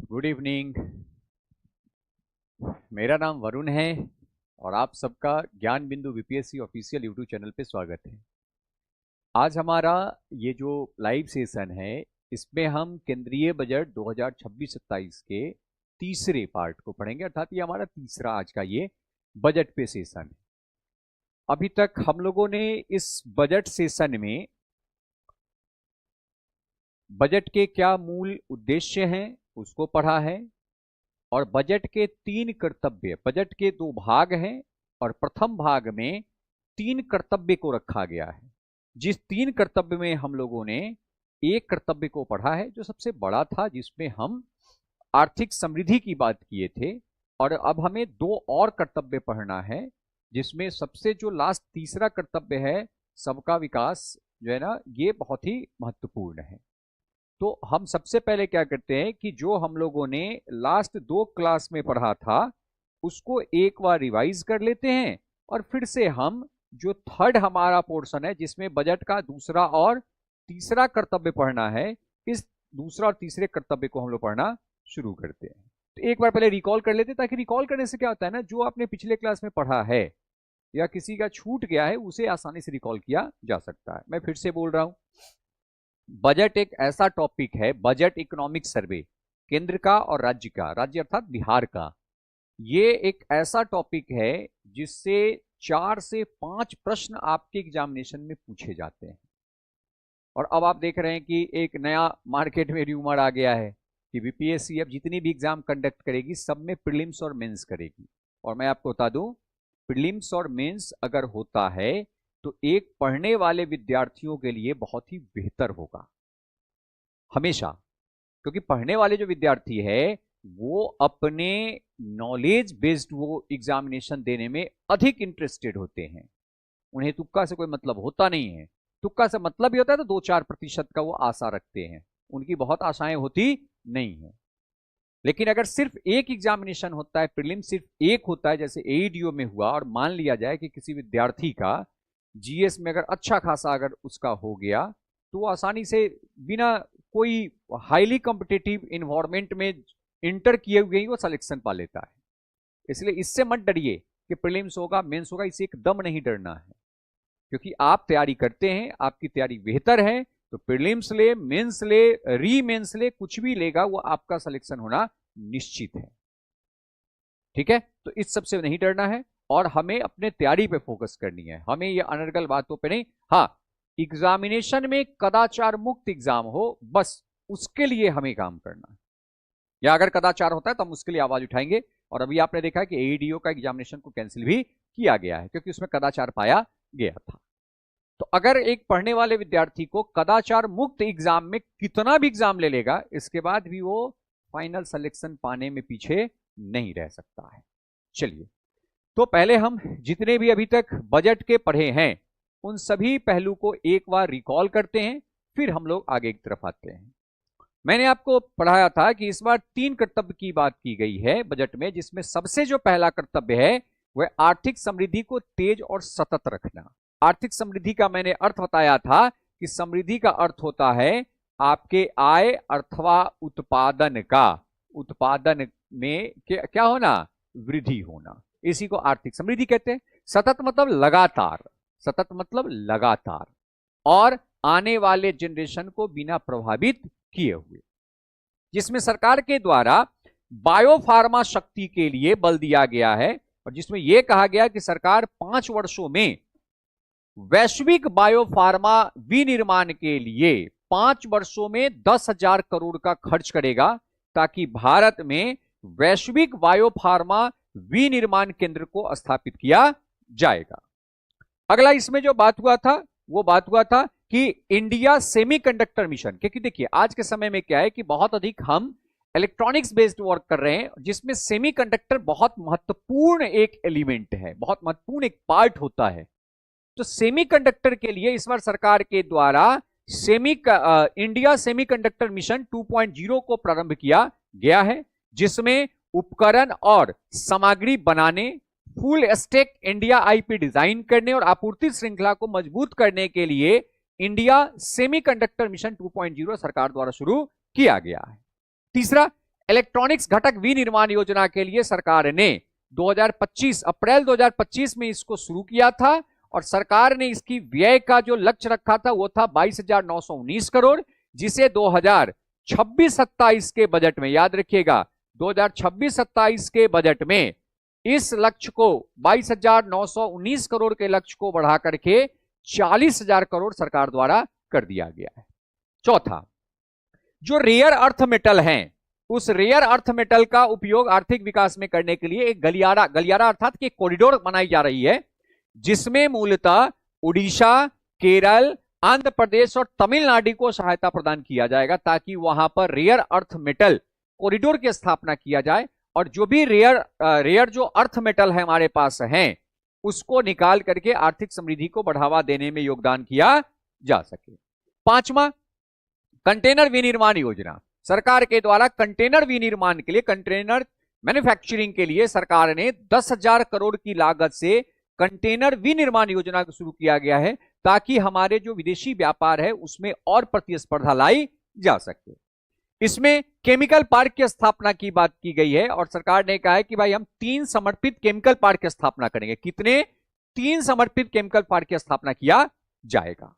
Good evening. मेरा नाम वरुण है और आप सबका ज्ञान बिंदु बीपीएससी ऑफिशियल यूट्यूब चैनल पे स्वागत है। आज हमारा ये जो लाइव सेशन है इसमें हम केंद्रीय बजट 2026-27 के तीसरे पार्ट को पढ़ेंगे, अर्थात ये हमारा तीसरा आज का ये बजट पे सेशन है। अभी तक हम लोगों ने इस बजट सेशन में बजट के क्या मूल उद्देश्य हैं उसको पढ़ा है और बजट के 3 कर्तव्य, बजट के 2 भाग हैं और प्रथम भाग में 3 कर्तव्य को रखा गया है। जिस 3 कर्तव्य में हम लोगों ने एक कर्तव्य को पढ़ा है जो सबसे बड़ा था, जिसमें हम आर्थिक समृद्धि की बात किए थे, और अब हमें 2 और कर्तव्य पढ़ना है जिसमें सबसे जो लास्ट तीसरा कर्तव्य है सबका विकास, जो है ना, ये बहुत ही महत्वपूर्ण है। तो हम सबसे पहले क्या करते हैं कि जो हम लोगों ने लास्ट 2 क्लास में पढ़ा था उसको एक बार रिवाइज कर लेते हैं और फिर से हम जो थर्ड हमारा पोर्शन है जिसमें बजट का दूसरा और तीसरा कर्तव्य पढ़ना है, इस दूसरा और तीसरे कर्तव्य को हम लोग पढ़ना शुरू करते हैं। तो एक बार पहले रिकॉल कर लेते हैं, ताकि रिकॉल करने से क्या होता है ना, जो आपने पिछले क्लास में पढ़ा है या किसी का छूट गया है उसे आसानी से रिकॉल किया जा सकता है। मैं फिर से बोल रहा हूं, बजट एक ऐसा टॉपिक है, बजट इकोनॉमिक सर्वे केंद्र का और राज्य का, राज्य अर्थात बिहार का, ये एक ऐसा टॉपिक है जिससे 4 से 5 प्रश्न आपके एग्जामिनेशन में पूछे जाते हैं। और अब आप देख रहे हैं कि एक नया मार्केट में र्यूमर आ गया है कि बीपीएससी अब जितनी भी एग्जाम कंडक्ट करेगी सब में प्रीलिम्स और मेंस करेगी। और मैं आपको बता दूं, प्रीलिम्स और मेंस अगर होता है तो एक पढ़ने वाले विद्यार्थियों के लिए बहुत ही बेहतर होगा हमेशा, क्योंकि पढ़ने वाले जो विद्यार्थी है वो अपने नॉलेज बेस्ड वो एग्जामिनेशन देने में अधिक इंटरेस्टेड होते हैं। उन्हें तुक्का से कोई मतलब होता नहीं है, तुक्का से मतलब ही होता है तो 2-4% का वो आशा रखते हैं, उनकी बहुत आशाएं होती नहीं है। लेकिन अगर सिर्फ एक एग्जामिनेशन होता है, प्रीलिम सिर्फ एक होता है, जैसे एईडीओ में हुआ, और मान लिया जाए कि किसी विद्यार्थी का जीएस में अगर अच्छा खासा अगर उसका हो गया तो वो आसानी से बिना कोई हाईली कॉम्पिटिटिव इन्वायरमेंट में इंटर किए हुए ही वो सिलेक्शन पा लेता है। इसलिए इससे मत डरिए कि प्रीलिम्स होगा मेंस होगा, इससे एकदम नहीं डरना है, क्योंकि आप तैयारी करते हैं, आपकी तैयारी बेहतर है तो प्रीलिम्स ले, मेंस ले, री मेंस ले, कुछ भी लेगा वो आपका सिलेक्शन होना निश्चित है। ठीक है, तो इस सबसे नहीं डरना है और हमें अपने तैयारी पे फोकस करनी है, हमें ये अनर्गल बातों पे नहीं। हाँ, एग्जामिनेशन में कदाचार मुक्त एग्जाम हो, बस उसके लिए हमें काम करना है। या अगर कदाचार होता है तो हम उसके लिए आवाज उठाएंगे। और अभी आपने देखा है कि एईडीओ का एग्जामिनेशन को कैंसिल भी किया गया है क्योंकि उसमें कदाचार पाया गया था। तो अगर एक पढ़ने वाले विद्यार्थी को कदाचार मुक्त एग्जाम में कितना भी एग्जाम ले लेगा, इसके बाद भी वो फाइनल सिलेक्शन पाने में पीछे नहीं रह सकता है। चलिए, तो पहले हम जितने भी अभी तक बजट के पढ़े हैं उन सभी पहलू को एक बार रिकॉल करते हैं, फिर हम लोग आगे की तरफ आते हैं। मैंने आपको पढ़ाया था कि इस बार 3 कर्तव्य की बात की गई है बजट में, जिसमें सबसे जो पहला कर्तव्य है वह आर्थिक समृद्धि को तेज और सतत रखना। आर्थिक समृद्धि का मैंने अर्थ बताया था कि समृद्धि का अर्थ होता है आपके आय अथवा उत्पादन का, उत्पादन में क्या होना, वृद्धि होना, इसी को आर्थिक समृद्धि कहते हैं। सतत मतलब लगातार, सतत मतलब लगातार, और आने वाले जनरेशन को बिना प्रभावित किए हुए, जिसमें सरकार के द्वारा बायोफार्मा शक्ति के लिए बल दिया गया है और जिसमें यह कहा गया कि सरकार 5 वर्षों में वैश्विक बायोफार्मा विनिर्माण के लिए 5 वर्षों में 10,000 करोड़ का खर्च करेगा, ताकि भारत में वैश्विक बायोफार्मा विनिर्माण केंद्र को स्थापित किया जाएगा। अगला इसमें जो बात हुआ था वो बात हुआ था कि इंडिया सेमीकंडक्टर मिशन, क्योंकि देखिए आज के समय में क्या है कि बहुत अधिक हम इलेक्ट्रॉनिक्स बेस्ड वर्क कर रहे हैं, जिसमें सेमीकंडक्टर बहुत महत्वपूर्ण एक एलिमेंट है, बहुत महत्वपूर्ण एक पार्ट होता है। तो सेमीकंडक्टर के लिए इस बार सरकार के द्वारा इंडिया सेमीकंडक्टर मिशन 2.0 को प्रारंभ किया गया है, जिसमें उपकरण और सामग्री बनाने, full stack India IP design करने और आपूर्ति श्रृंखला को मजबूत करने के लिए इंडिया सेमीकंडक्टर मिशन 2.0 सरकार द्वारा शुरू किया गया है। तीसरा, इलेक्ट्रॉनिक्स घटक विनिर्माण योजना के लिए सरकार ने 2025 अप्रैल 2025 में इसको शुरू किया था और सरकार ने इसकी व्यय का जो लक्ष्य रखा था वो था 22,919 करोड़, जिसे 2026-27 के बजट में, याद रखिएगा 2026-27 के बजट में इस लक्ष्य को 22,919 करोड़ के लक्ष्य को बढ़ा करके 40,000 करोड़ सरकार द्वारा कर दिया गया है। चौथा, जो रेयर अर्थ मेटल हैं, उस रेयर अर्थ मेटल का उपयोग आर्थिक विकास में करने के लिए एक गलियारा अर्थात कि कॉरिडोर बनाई जा रही है, जिसमें मूलतः उड़ीसा, केरल, आंध्र प्रदेश और तमिलनाडु को सहायता प्रदान किया जाएगा ताकि वहां पर रेयर अर्थ मेटल कॉरिडोर की स्थापना किया जाए और जो भी रेयर जो अर्थ मेटल है हमारे पास हैं, उसको निकाल करके आर्थिक समृद्धि को बढ़ावा देने में योगदान किया जा सके। पांचवा, कंटेनर विनिर्माण योजना। सरकार के द्वारा कंटेनर विनिर्माण के लिए, कंटेनर मैन्युफैक्चरिंग के लिए सरकार ने 10,000 करोड़ की लागत से कंटेनर विनिर्माण योजना को शुरू किया गया है ताकि हमारे जो विदेशी व्यापार है उसमें और प्रतिस्पर्धा लाई जा सके। इसमें केमिकल पार्क की स्थापना की बात की गई है और सरकार ने कहा है कि भाई हम 3 समर्पित केमिकल पार्क की स्थापना करेंगे। कितने? 3 समर्पित केमिकल पार्क की स्थापना किया जाएगा।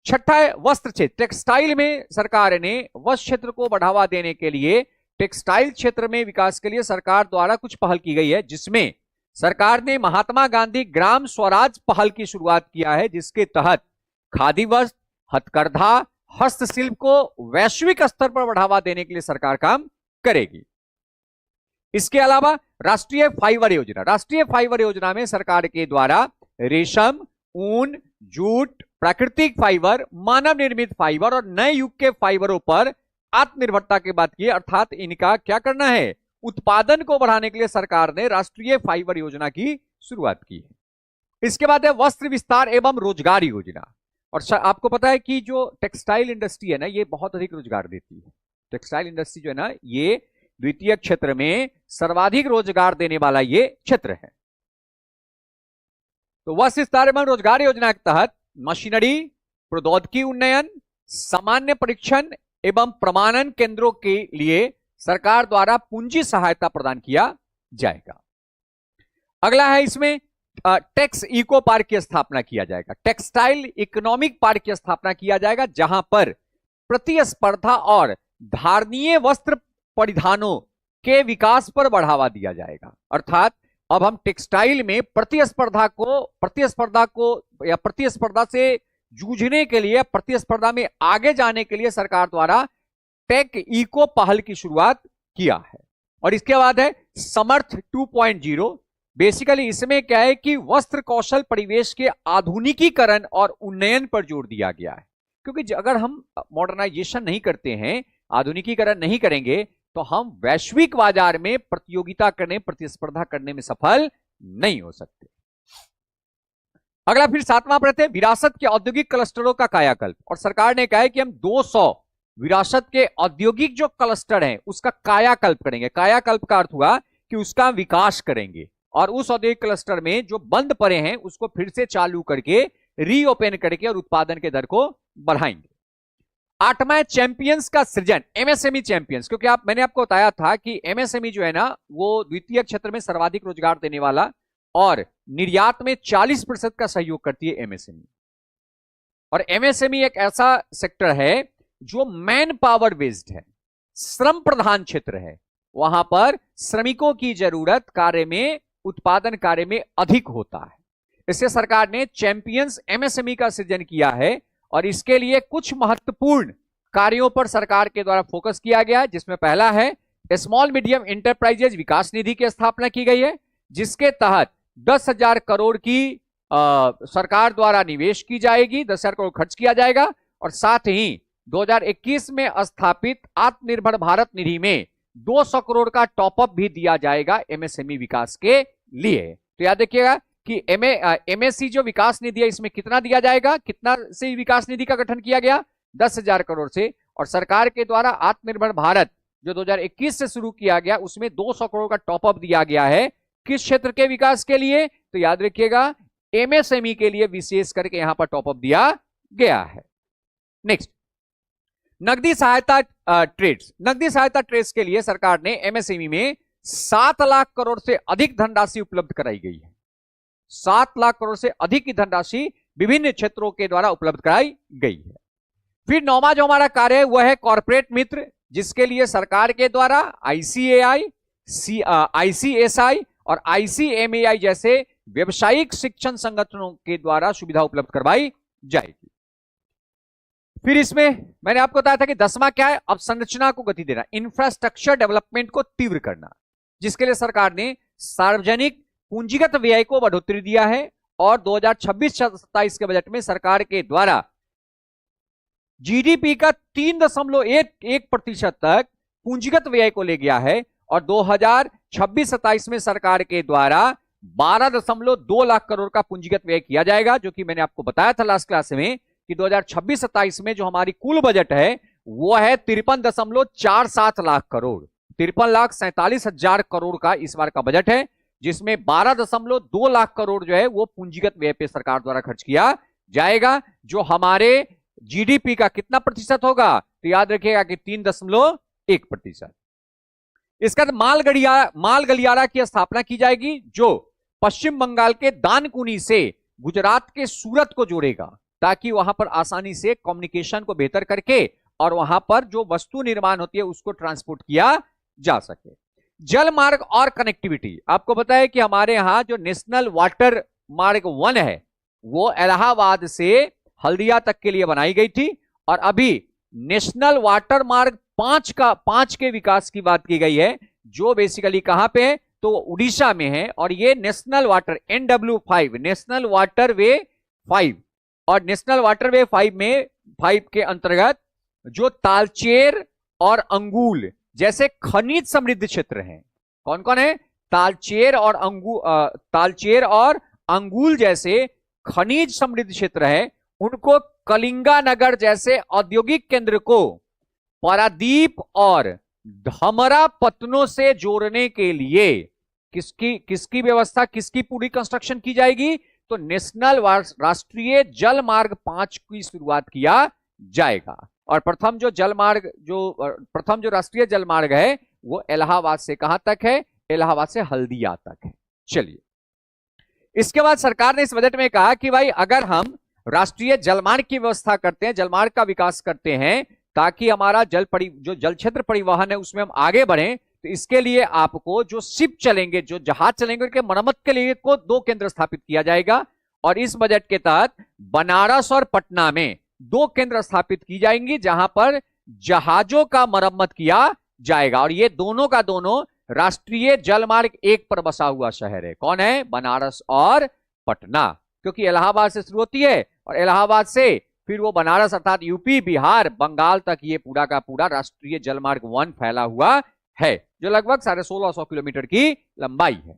छठा है वस्त्र क्षेत्र। टेक्सटाइल में सरकार ने वस्त्र क्षेत्र को बढ़ावा देने के लिए टेक्सटाइल क्षेत्र में विकास के लिए सरकार द्वारा कुछ पहल की गई है, जिसमें सरकार ने महात्मा गांधी ग्राम स्वराज पहल की शुरुआत किया है, जिसके तहत खादी वस्त्र, हथकरघा, हस्तशिल्प को वैश्विक स्तर पर बढ़ावा देने के लिए सरकार काम करेगी। इसके अलावा राष्ट्रीय फाइबर योजना। राष्ट्रीय फाइबर योजना में सरकार के द्वारा रेशम, ऊन, जूट, प्राकृतिक फाइबर, मानव निर्मित फाइबर और नए युग के फाइबरों पर आत्मनिर्भरता की बात की, अर्थात इनका क्या करना है, उत्पादन को बढ़ाने के लिए सरकार ने राष्ट्रीय फाइबर योजना की शुरुआत की है। इसके बाद है वस्त्र विस्तार एवं रोजगार योजना। और आपको पता है कि जो टेक्सटाइल इंडस्ट्री है ना, ये बहुत अधिक रोजगार देती है। टेक्सटाइल इंडस्ट्री जो है ना, ये द्वितीय क्षेत्र में सर्वाधिक रोजगार देने वाला ये क्षेत्र है। तो वस्त्र विस्तार एवं रोजगार योजना के तहत मशीनरी, प्रौद्योगिकी उन्नयन, सामान्य परीक्षण एवं प्रमाणन केंद्रों के लिए सरकार द्वारा पूंजी सहायता प्रदान किया जाएगा। अगला है इसमें टेक्स इको पार्क की स्थापना किया जाएगा। टेक्सटाइल इकोनॉमिक पार्क की स्थापना किया जाएगा, जहां पर प्रतिस्पर्धा और धारणीय वस्त्र परिधानों के विकास पर बढ़ावा दिया जाएगा। अर्थात अब हम टेक्सटाइल में प्रतिस्पर्धा या प्रतिस्पर्धा से जूझने के लिए, प्रतिस्पर्धा में आगे जाने के लिए सरकार द्वारा टेक इको पहल की शुरुआत किया है। और इसके बाद है समर्थ 2.0। बेसिकली इसमें क्या है कि वस्त्र कौशल परिवेश के आधुनिकीकरण और उन्नयन पर जोर दिया गया है, क्योंकि अगर हम मॉडर्नाइजेशन नहीं करते हैं, आधुनिकीकरण नहीं करेंगे, तो हम वैश्विक बाजार में प्रतियोगिता करने, प्रतिस्पर्धा करने में सफल नहीं हो सकते। अगला फिर 7वां प्रत्यय विरासत के औद्योगिक क्लस्टरों का कायाकल्प। और सरकार ने कहा है कि हम 200 विरासत के औद्योगिक जो क्लस्टर हैं उसका कायाकल्प करेंगे। कायाकल्प का अर्थ हुआ कि उसका विकास करेंगे और उस औद्योगिक क्लस्टर में जो बंद पड़े हैं उसको फिर से चालू करके, रीओपन करके और उत्पादन के दर को बढ़ाएंगे। 8वां चैंपियंस का सृजन, एमएसएमई चैंपियंस। क्योंकि मैंने आपको बताया था कि एमएसएमई जो है ना, वो द्वितीय क्षेत्र में सर्वाधिक रोजगार देने वाला और निर्यात में 40% का सहयोग करती है एमएसएमई। और एमएसएमई एक ऐसा सेक्टर है जो मैन पावर बेस्ड है, श्रम प्रधान क्षेत्र है। वहां पर श्रमिकों की जरूरत कार्य में, उत्पादन कार्य में अधिक होता है। इससे सरकार ने चैंपियंस एमएसएमई का सृजन किया है और इसके लिए कुछ महत्वपूर्ण कार्यों पर सरकार के द्वारा फोकस किया गया है, जिसमें पहला है स्मॉल मीडियम एंटरप्राइजेज विकास निधि की स्थापना की गई है, जिसके तहत 10,000 करोड़ की सरकार द्वारा निवेश की जाएगी, 10,000 करोड़ खर्च किया जाएगा। और साथ ही 2021 में स्थापित आत्मनिर्भर भारत निधि में 200 करोड़ का टॉपअप भी दिया जाएगा एमएसएमई विकास के लिए। तो याद रखिएगा कि एमएससी जो विकास निधि है, इसमें कितना दिया जाएगा, कितना से विकास निधि का गठन किया गया, 10,000 करोड़ से। और सरकार के द्वारा आत्मनिर्भर भारत जो 2021 से शुरू किया गया, उसमें 200 करोड़ का टॉपअप दिया गया है। किस क्षेत्र के विकास के लिए? तो याद रखिएगा एमएसएमई के लिए विशेष करके यहां पर टॉपअप दिया गया है। नेक्स्ट, नकदी सहायता ट्रेड्स। नकदी सहायता ट्रेड्स के लिए सरकार ने एमएसएमई में 7 लाख करोड़ से अधिक धनराशि उपलब्ध कराई गई है। 7 लाख करोड़ से अधिक की धनराशि विभिन्न क्षेत्रों के द्वारा उपलब्ध कराई गई है। फिर 9वां जो हमारा कार्य है वह है कॉर्पोरेट मित्र, जिसके लिए सरकार के द्वारा आईसीएआई, आईसीएसआई और आईसीएमएआई जैसे व्यवसायिक शिक्षण संगठनों के द्वारा सुविधा उपलब्ध करवाई जाएगी। फिर इसमें मैंने आपको बताया था कि 10वां क्या है, अवसंरचना को गति देना, इंफ्रास्ट्रक्चर डेवलपमेंट को तीव्र करना, जिसके लिए सरकार ने सार्वजनिक पूंजीगत व्यय को बढ़ोतरी दिया है और 2026-27 के बजट में सरकार के द्वारा जीडीपी का 3.1% तक पूंजीगत व्यय को ले गया है और 2026-27 में सरकार के द्वारा 12.2 लाख करोड़ का पूंजीगत व्यय किया जाएगा, जो कि मैंने आपको बताया था लास्ट क्लास में कि 2026-27 में जो हमारी कुल बजट है वो है 53.47 लाख करोड़, 53,47,000 करोड़ का इस बार का बजट है, जिसमें 12.2 लाख करोड़ जो है वो पूंजीगत व्यय पे सरकार द्वारा खर्च किया जाएगा, जो हमारे जीडीपी का कितना प्रतिशत होगा, तो याद रखिएगा कि 3.1%। इसके बाद माल गलियारा की स्थापना की जाएगी, जो पश्चिम बंगाल के दानकुनी से गुजरात के सूरत को जोड़ेगा, ताकि वहां पर आसानी से कम्युनिकेशन को बेहतर करके और वहां पर जो वस्तु निर्माण होती है उसको ट्रांसपोर्ट किया जा सके। जल मार्ग और कनेक्टिविटी, आपको पता है कि हमारे यहां जो नेशनल वाटर मार्ग 1 है वो इलाहाबाद से हल्दिया तक के लिए बनाई गई थी, और अभी नेशनल वाटर मार्ग 5 के विकास की बात की गई है, जो बेसिकली कहां पे है, तो उड़ीसा में है। और ये national water NW5, national waterway 5, और नेशनल वाटरवे 5 के अंतर्गत जो तालचेर और अंगुल जैसे खनिज समृद्ध क्षेत्र हैं, कौन कौन है, तालचेर और अंगुल जैसे खनिज समृद्ध क्षेत्र है, उनको कलिंगा नगर जैसे औद्योगिक केंद्र को पारादीप और धमरा पत्तनों से जोड़ने के लिए किसकी व्यवस्था, किसकी पूरी कंस्ट्रक्शन की जाएगी, तो नेशनल राष्ट्रीय जल मार्ग 5 की शुरुआत किया जाएगा। और प्रथम जो राष्ट्रीय जल मार्ग है वो इलाहाबाद से कहां तक है, इलाहाबाद से हल्दिया तक है। चलिए, इसके बाद सरकार ने इस बजट में कहा कि भाई अगर हम राष्ट्रीय जलमार्ग की व्यवस्था करते हैं, जलमार्ग का विकास करते हैं, ताकि हमारा जो जल क्षेत्र परिवहन है उसमें हम आगे बढ़ें, तो इसके लिए आपको जो शिप चलेंगे, जो जहाज चलेंगे, उनके मरम्मत के लिए को 2 केंद्र स्थापित किया जाएगा। और इस बजट के तहत बनारस और पटना में 2 केंद्र स्थापित की जाएंगी, जहां पर जहाजों का मरम्मत किया जाएगा। और ये दोनों का दोनों राष्ट्रीय जलमार्ग 1 पर बसा हुआ शहर है। कौन है, बनारस और पटना, क्योंकि इलाहाबाद से शुरू होती है और इलाहाबाद से फिर वो बनारस अर्थात यूपी, बिहार, बंगाल तक ये पूरा का पूरा राष्ट्रीय जलमार्ग 1 फैला हुआ है, जो लगभग 1650 किलोमीटर की लंबाई है।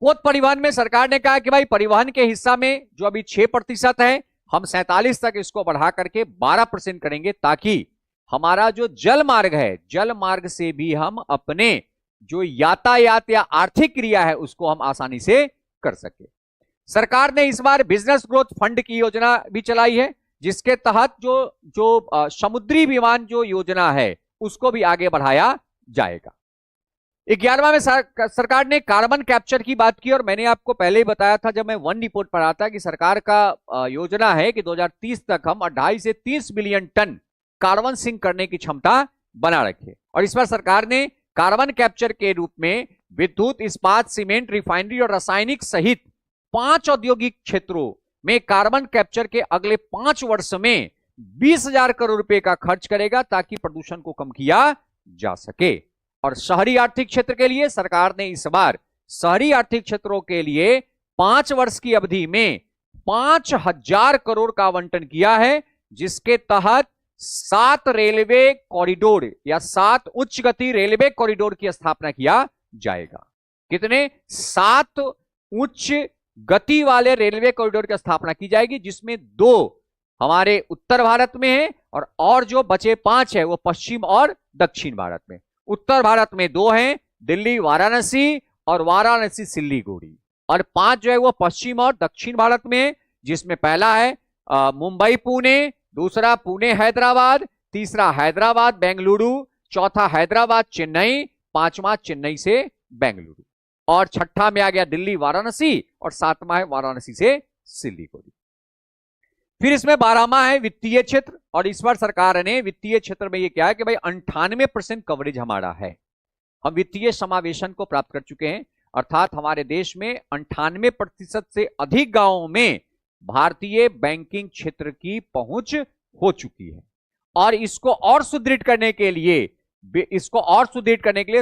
पोत परिवहन में सरकार ने कहा कि भाई परिवहन के हिस्सा में जो अभी 6% है, हम 47 तक इसको बढ़ा करके 12% करेंगे, ताकि हमारा जो जल मार्ग है, जल मार्ग से भी हम अपने जो यातायात या आर्थिक क्रिया है उसको हम आसानी से कर सके। सरकार ने इस बार बिजनेस ग्रोथ फंड की योजना भी चलाई है, जिसके तहत जो समुद्री विमान जो योजना है उसको भी आगे बढ़ाया जाएगा। 11वां में सरकार ने कार्बन कैप्चर की बात की, और मैंने आपको पहले ही बताया था जब मैं 1 रिपोर्ट पढ़ा था कि सरकार का योजना है कि 2030 तक हम 2.5 से 30 बिलियन टन कार्बन सिंक करने की क्षमता बना रखे। और इस बार सरकार ने कार्बन कैप्चर के रूप में विद्युत, इस्पात, सीमेंट, रिफाइनरी और रासायनिक सहित 5 औद्योगिक क्षेत्रों में कार्बन कैप्चर के अगले 5 वर्ष में 20,000 करोड़ रुपए का खर्च करेगा, ताकि प्रदूषण को कम किया जा सके। और शहरी आर्थिक क्षेत्र के लिए सरकार ने इस बार शहरी आर्थिक क्षेत्रों के लिए 5 वर्ष की अवधि में 5,000 करोड़ का आवंटन किया है, जिसके तहत 7 रेलवे कॉरिडोर या 7 उच्च गति रेलवे कॉरिडोर की स्थापना किया जाएगा। कितने? 7 उच्च गति वाले रेलवे कॉरिडोर की स्थापना की जाएगी, जिसमें 2 हमारे उत्तर भारत में है और जो बचे 5 है वो पश्चिम और दक्षिण भारत में। उत्तर भारत में 2 हैं, दिल्ली वाराणसी और वाराणसी सिल्लीगुड़ी, और 5 जो है वो पश्चिम और दक्षिण भारत में, जिसमें पहला है मुंबई पुणे दूसरा पुणे हैदराबाद, तीसरा हैदराबाद बेंगलुरु, चौथा हैदराबाद चेन्नई, पांचवा चेन्नई से बेंगलुरु, और छठा में आ गया दिल्ली वाराणसी, और सातवां है वाराणसी से सिलीगुड़ी। फिर इसमें 12वां है वित्तीय क्षेत्र, और इस बार सरकार ने वित्तीय क्षेत्र में ये क्या है कि भाई 98% कवरेज हमारा है, हम वित्तीय समावेशन को प्राप्त कर चुके हैं, अर्थात हमारे देश में 98% से अधिक गांवों में भारतीय बैंकिंग क्षेत्र की पहुंच हो चुकी है। और इसको और सुदृढ़ करने के लिए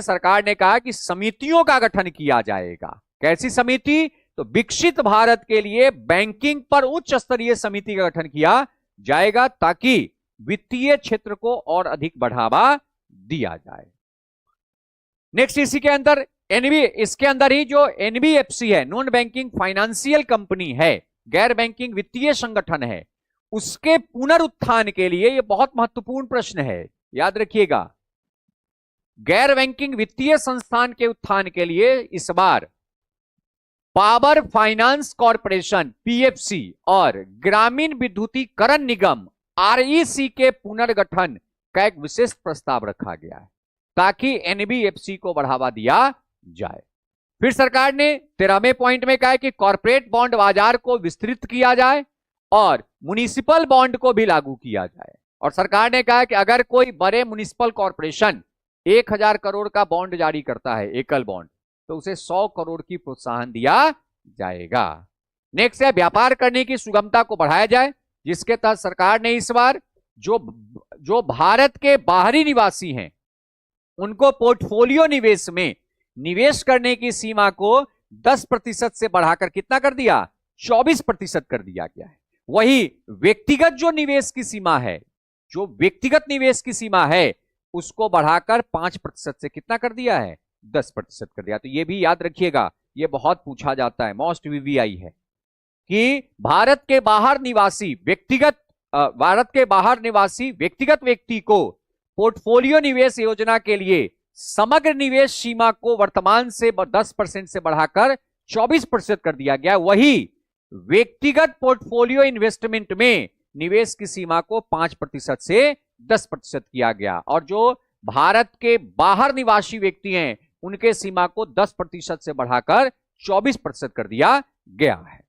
सरकार ने कहा कि समितियों का गठन किया जाएगा। कैसी समिति? तो विकसित भारत के लिए बैंकिंग पर उच्च स्तरीय समिति का गठन किया जाएगा, ताकि वित्तीय क्षेत्र को और अधिक बढ़ावा दिया जाए। नेक्स्ट इसी के अंदर इसके अंदर ही जो एनबीएफसी है, नॉन बैंकिंग फाइनेंशियल कंपनी है, गैर बैंकिंग वित्तीय संगठन है, उसके पुनरुत्थान के लिए यह बहुत महत्वपूर्ण प्रश्न है, याद रखिएगा। गैर बैंकिंग वित्तीय संस्थान के उत्थान के लिए इस बार पावर फाइनेंस कॉर्पोरेशन पीएफसी और ग्रामीण विद्युतीकरण निगम आरईसी के पुनर्गठन का एक विशेष प्रस्ताव रखा गया है, ताकि एनबीएफसी को बढ़ावा दिया जाए। फिर सरकार ने 13वें पॉइंट में कहा है कि कॉर्पोरेट बॉन्ड बाजार को विस्तृत किया जाए और म्युनिसिपल बॉन्ड को भी लागू किया जाए। और सरकार ने कहा कि अगर कोई बड़े म्युनिसिपल कॉर्पोरेशन 1000 करोड़ का बॉन्ड जारी करता है, एकल बॉन्ड, तो उसे 100 करोड़ की प्रोत्साहन दिया जाएगा। नेक्स्ट है व्यापार करने की सुगमता को बढ़ाया जाए, जिसके तहत सरकार ने इस बार जो भारत के बाहरी निवासी हैं उनको पोर्टफोलियो निवेश में निवेश करने की सीमा को 10% से बढ़ाकर कितना कर दिया? 24% कर दिया गया है। वही व्यक्तिगत जो निवेश की सीमा है, उसको बढ़ाकर 5% से कितना कर दिया है? 10% कर दिया। तो ये भी याद रखिएगा, ये बहुत पूछा जाता है, मोस्ट वीवीआई है कि भारत के बाहर निवासी व्यक्तिगत व्यक्ति को पोर्टफोलियो निवेश योजना के लिए समग्र निवेश सीमा को वर्तमान से 10% से बढ़ाकर 24% कर दिया गया। वही व्यक्तिगत पोर्टफोलियो इन्वेस्टमेंट में निवेश की सीमा को 5% से 10% किया गया, और जो भारत के बाहर निवासी व्यक्ति हैं उनके सीमा को 10% से बढ़ाकर 24% कर दिया गया है।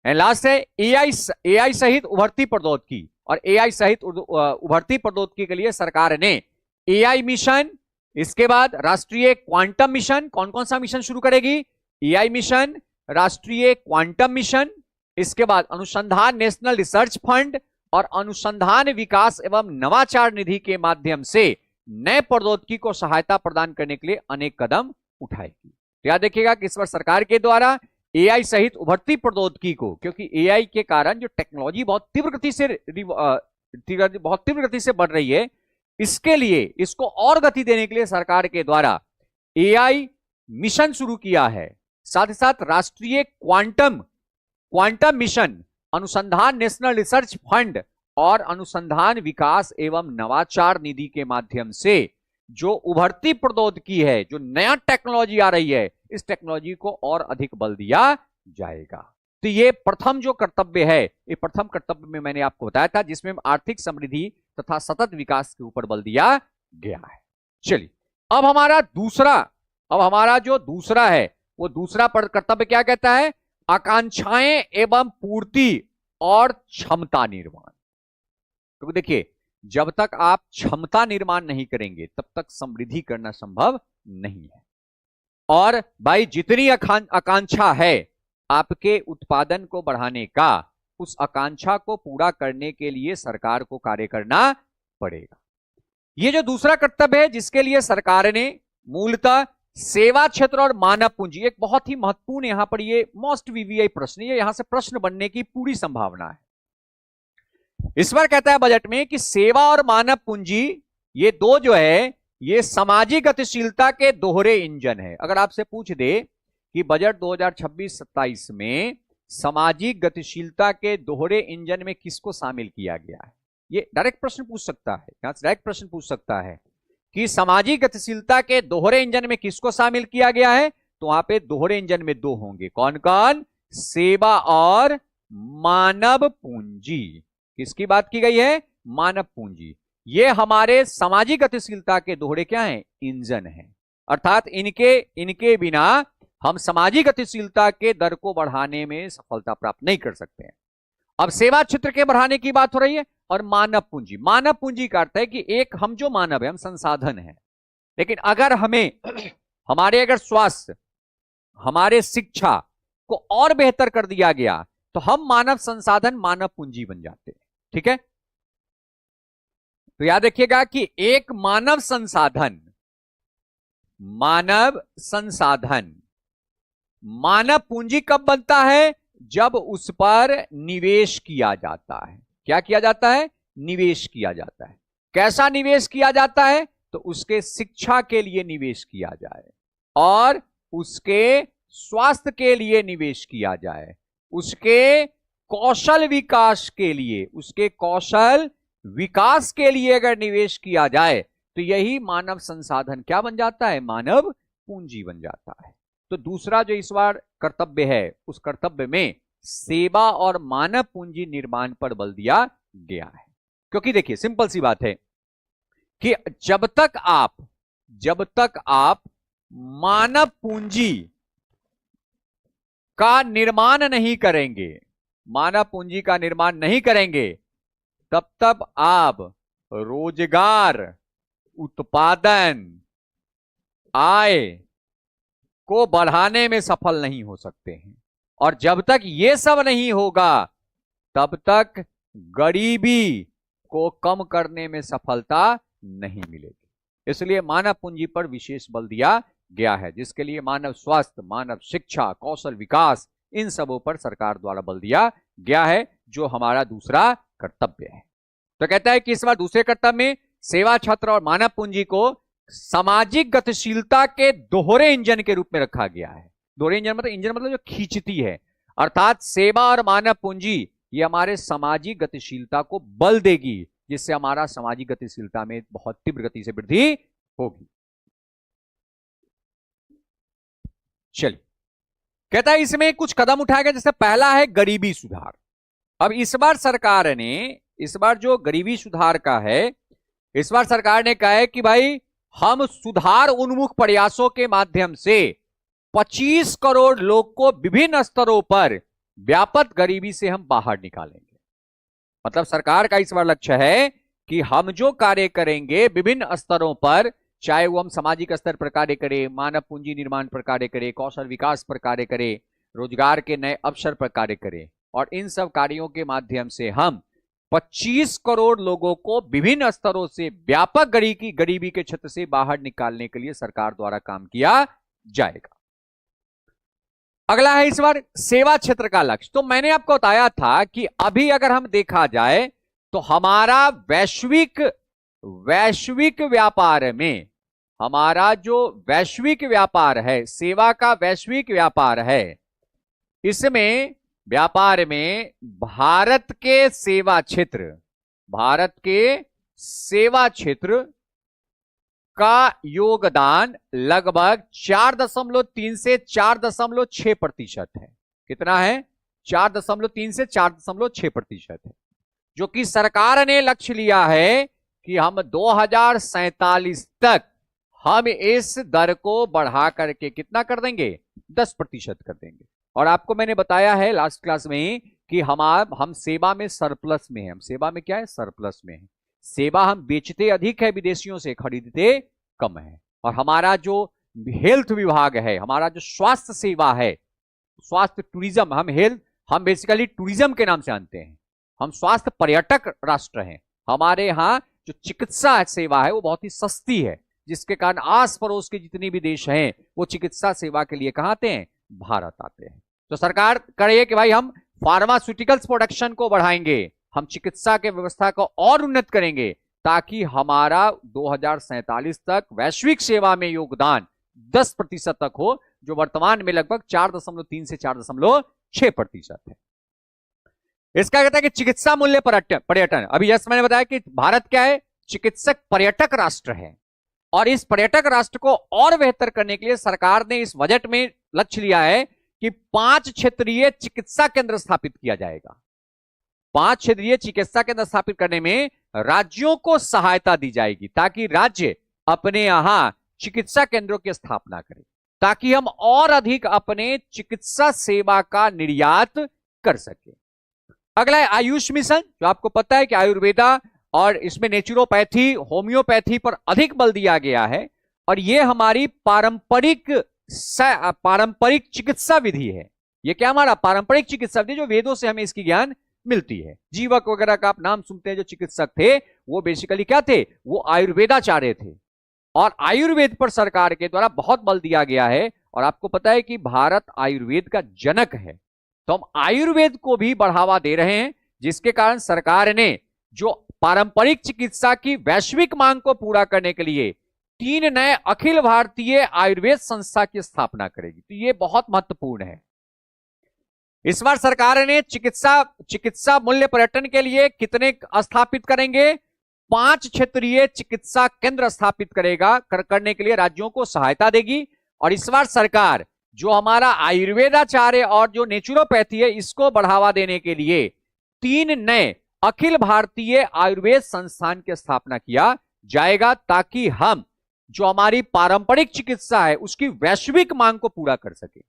एंड लास्ट है एआई सहित उभरती प्रौद्योगिकी, और एआई सहित उभरती प्रौद्योगिकी के लिए सरकार ने एआई मिशन, इसके बाद राष्ट्रीय क्वांटम मिशन, कौन कौन सा मिशन शुरू करेगी? एआई मिशन, राष्ट्रीय क्वांटम मिशन, इसके बाद अनुसंधान नेशनल रिसर्च फंड और अनुसंधान विकास एवं नवाचार निधि के माध्यम से नए प्रौद्योगिकी को सहायता प्रदान करने के लिए अनेक कदम उठाएगी। तो याद रखिएगा कि इस बार सरकार के द्वारा एआई सहित उभरती प्रौद्योगिकी को, क्योंकि एआई के कारण जो टेक्नोलॉजी बहुत तीव्र गति से बढ़ रही है, इसके लिए इसको और गति देने के लिए सरकार के द्वारा एआई मिशन शुरू किया है। साथ ही साथ राष्ट्रीय क्वांटम मिशन, अनुसंधान नेशनल रिसर्च फंड और अनुसंधान विकास एवं नवाचार निधि के माध्यम से जो उभरती प्रौद्योगिकी है, जो नया टेक्नोलॉजी आ रही है, इस टेक्नोलॉजी को और अधिक बल दिया जाएगा। तो ये प्रथम जो कर्तव्य है, ये प्रथम कर्तव्य में मैंने आपको बताया था, जिसमें आर्थिक समृद्धि तथा सतत विकास के ऊपर बल दिया गया है। चलिए अब हमारा जो दूसरा है, वो दूसरा कर्तव्य क्या कहता है? आकांक्षाएं एवं पूर्ति और क्षमता निर्माण। तो देखिए, जब तक आप क्षमता निर्माण नहीं करेंगे तब तक समृद्धि करना संभव नहीं है। और भाई जितनी आकांक्षा है आपके उत्पादन को बढ़ाने का, उस आकांक्षा को पूरा करने के लिए सरकार को कार्य करना पड़ेगा। ये जो दूसरा कर्तव्य है, जिसके लिए सरकार ने मूलतः सेवा क्षेत्र और मानव पूंजी, एक बहुत ही महत्वपूर्ण यहां पर ये मोस्ट वीवीआई प्रश्न, ये यहां से प्रश्न बनने की पूरी संभावना है। इस बार कहता है बजट में कि सेवा और मानव पूंजी, ये दो जो है, ये सामाजिक गतिशीलता के दोहरे इंजन है। अगर आपसे पूछ दे कि बजट 2026-27 में सामाजिक गतिशीलता के दोहरे इंजन में किसको शामिल किया गया है, ये डायरेक्ट प्रश्न पूछ सकता है, यहां से डायरेक्ट प्रश्न पूछ सकता है कि सामाजिक गतिशीलता के दोहरे इंजन में किसको शामिल किया गया है। तो वहां पे दोहरे इंजन में दो होंगे, कौन कौन? सेवा और मानव पूंजी। किसकी बात की गई है? मानव पूंजी। ये हमारे सामाजिक गतिशीलता के दोहरे क्या हैं? इंजन हैं। अर्थात इनके बिना हम सामाजिक गतिशीलता के दर को बढ़ाने में सफलता प्राप्त नहीं कर सकते हैं। अब सेवा क्षेत्र के बढ़ाने की बात हो रही है। और मानव पूंजी, मानव पूंजी का अर्थ है कि एक हम जो मानव है, हम संसाधन हैं, लेकिन अगर हमें हमारे अगर स्वास्थ्य, हमारे शिक्षा को और बेहतर कर दिया गया तो हम मानव संसाधन, मानव पूंजी बन जाते हैं। ठीक है, तो याद रखिएगा कि एक मानव संसाधन, मानव संसाधन मानव पूंजी कब बनता है? जब उस पर निवेश किया जाता है। क्या किया जाता है? निवेश किया जाता है। कैसा निवेश किया जाता है? तो उसके शिक्षा के लिए निवेश किया जाए, और उसके स्वास्थ्य के लिए निवेश किया जाए, उसके कौशल विकास के लिए, उसके कौशल विकास के लिए अगर निवेश किया जाए तो यही मानव संसाधन क्या बन जाता है? मानव पूंजी बन जाता है। तो दूसरा जो इस बार कर्तव्य है, उस कर्तव्य में सेवा और मानव पूंजी निर्माण पर बल दिया गया है। क्योंकि देखिए सिंपल सी बात है कि जब तक आप मानव पूंजी का निर्माण नहीं करेंगे, मानव पूंजी का निर्माण नहीं करेंगे, तब तक आप रोजगार, उत्पादन, आय को बढ़ाने में सफल नहीं हो सकते हैं। और जब तक ये सब नहीं होगा तब तक गरीबी को कम करने में सफलता नहीं मिलेगी। इसलिए मानव पूंजी पर विशेष बल दिया गया है, जिसके लिए मानव स्वास्थ्य, मानव शिक्षा, कौशल विकास, इन सबों पर सरकार द्वारा बल दिया गया है, जो हमारा दूसरा कर्तव्य है। तो कहता है कि इस बार दूसरे कर्तव्य में सेवा क्षेत्र और मानव पूंजी को सामाजिक गतिशीलता के दोहरे इंजन के रूप में रखा गया है। दोहरे इंजन मतलब जो खींचती है, अर्थात सेवा और मानव पूंजी ये हमारे सामाजिक गतिशीलता को बल देगी, जिससे हमारा सामाजिक गतिशीलता में बहुत तीव्र गति से वृद्धि होगी। चलिए, कहता है इसमें कुछ कदम उठाए गए, जैसे पहला है गरीबी सुधार। अब इस बार सरकार ने, इस बार जो गरीबी सुधार का है, इस बार सरकार ने कहा है कि भाई हम सुधार उन्मुख प्रयासों के माध्यम से 25 करोड़ लोग को विभिन्न स्तरों पर व्यापक गरीबी से हम बाहर निकालेंगे। मतलब सरकार का इस बार लक्ष्य है कि हम जो कार्य करेंगे विभिन्न स्तरों पर, चाहे वो हम सामाजिक स्तर पर कार्य करें, मानव पूंजी निर्माण पर कार्य करें, कौशल विकास पर कार्य करें, रोजगार के नए अवसर पर कार्य करें, और इन सब कार्यों के माध्यम से हम 25 करोड़ लोगों को विभिन्न स्तरों से व्यापक गरीबी के क्षेत्र से बाहर निकालने के लिए सरकार द्वारा काम किया जाएगा। अगला है इस बार सेवा क्षेत्र का लक्ष्य। तो मैंने आपको बताया था कि अभी अगर हम देखा जाए तो हमारा वैश्विक व्यापार में, हमारा जो वैश्विक व्यापार है, सेवा का वैश्विक व्यापार है, इसमें व्यापार में भारत के सेवा क्षेत्र का योगदान लगभग 4.3 से 4.6% है। कितना है? 4.3 से 4.6% है, जो कि सरकार ने लक्ष्य लिया है कि हम 2047 तक हम इस दर को बढ़ा करके कितना कर देंगे? 10% कर देंगे। और आपको मैंने बताया है लास्ट क्लास में कि हम सेवा में सरप्लस में है। हम सेवा में क्या है? सरप्लस में है। सेवा हम बेचते अधिक है, विदेशियों से खरीदते कम है। और हमारा जो हेल्थ विभाग है, हमारा जो स्वास्थ्य सेवा है, स्वास्थ्य टूरिज्म, हम बेसिकली टूरिज्म के नाम से जानते हैं। हम स्वास्थ्य पर्यटक राष्ट्र हैं। हमारे यहाँ जो चिकित्सा सेवा है वो बहुत ही सस्ती है, जिसके कारण आस पड़ोस के जितने भी देश हैं वो चिकित्सा सेवा के लिए कहाँ आते हैं? भारत आते हैं। तो सरकार करे कि भाई हम फार्मास्यूटिकल्स प्रोडक्शन को बढ़ाएंगे, हम चिकित्सा के व्यवस्था को और उन्नत करेंगे, ताकि हमारा 2047 तक वैश्विक सेवा में योगदान 10% तक हो, जो वर्तमान में लगभग 4.3 से 4.6% है। इसका कहता है कि चिकित्सा मूल्य पर्यटन। अभी यस मैंने बताया कि भारत क्या है? चिकित्सक पर्यटक राष्ट्र है, और इस पर्यटक राष्ट्र को और बेहतर करने के लिए सरकार ने इस बजट में लक्ष्य लिया है कि 5 क्षेत्रीय चिकित्सा केंद्र स्थापित किया जाएगा। 5 क्षेत्रीय चिकित्सा केंद्र स्थापित करने में राज्यों को सहायता दी जाएगी ताकि राज्य अपने यहां चिकित्सा केंद्रों की स्थापना करें, ताकि हम और अधिक अपने चिकित्सा सेवा का निर्यात कर सके। अगला है आयुष मिशन, जो आपको पता है कि आयुर्वेदा और इसमें नेचुरोपैथी, होम्योपैथी पर अधिक बल दिया गया है, और यह हमारी पारंपरिक चिकित्सा विधि है। यह क्या हमारा पारंपरिक चिकित्सा विधि, जो वेदों से हमें इसकी ज्ञान मिलती है। जीवक वगैरह का आप नाम सुनते हैं, जो चिकित्सक थे वो बेसिकली क्या थे, वो आयुर्वेदाचार्य थे, और आयुर्वेद पर सरकार के द्वारा बहुत बल दिया गया है। और आपको पता है कि भारत आयुर्वेद का जनक है, तो हम आयुर्वेद को भी बढ़ावा दे रहे हैं, जिसके कारण सरकार ने जो पारंपरिक चिकित्सा की वैश्विक मांग को पूरा करने के लिए 3 नए अखिल भारतीय आयुर्वेद संस्था की स्थापना करेगी। तो ये बहुत महत्वपूर्ण है। इस बार सरकार ने चिकित्सा मूल्य पर्यटन के लिए कितने स्थापित करेंगे, 5 क्षेत्रीय चिकित्सा केंद्र स्थापित करने के लिए राज्यों को सहायता देगी। और इस बार सरकार जो हमारा आयुर्वेदाचार्य और जो नेचुरोपैथी है, इसको बढ़ावा देने के लिए 3 नए अखिल भारतीय आयुर्वेद संस्थान की स्थापना किया जाएगा, ताकि हम जो हमारी पारंपरिक चिकित्सा है उसकी वैश्विक मांग को पूरा कर सके।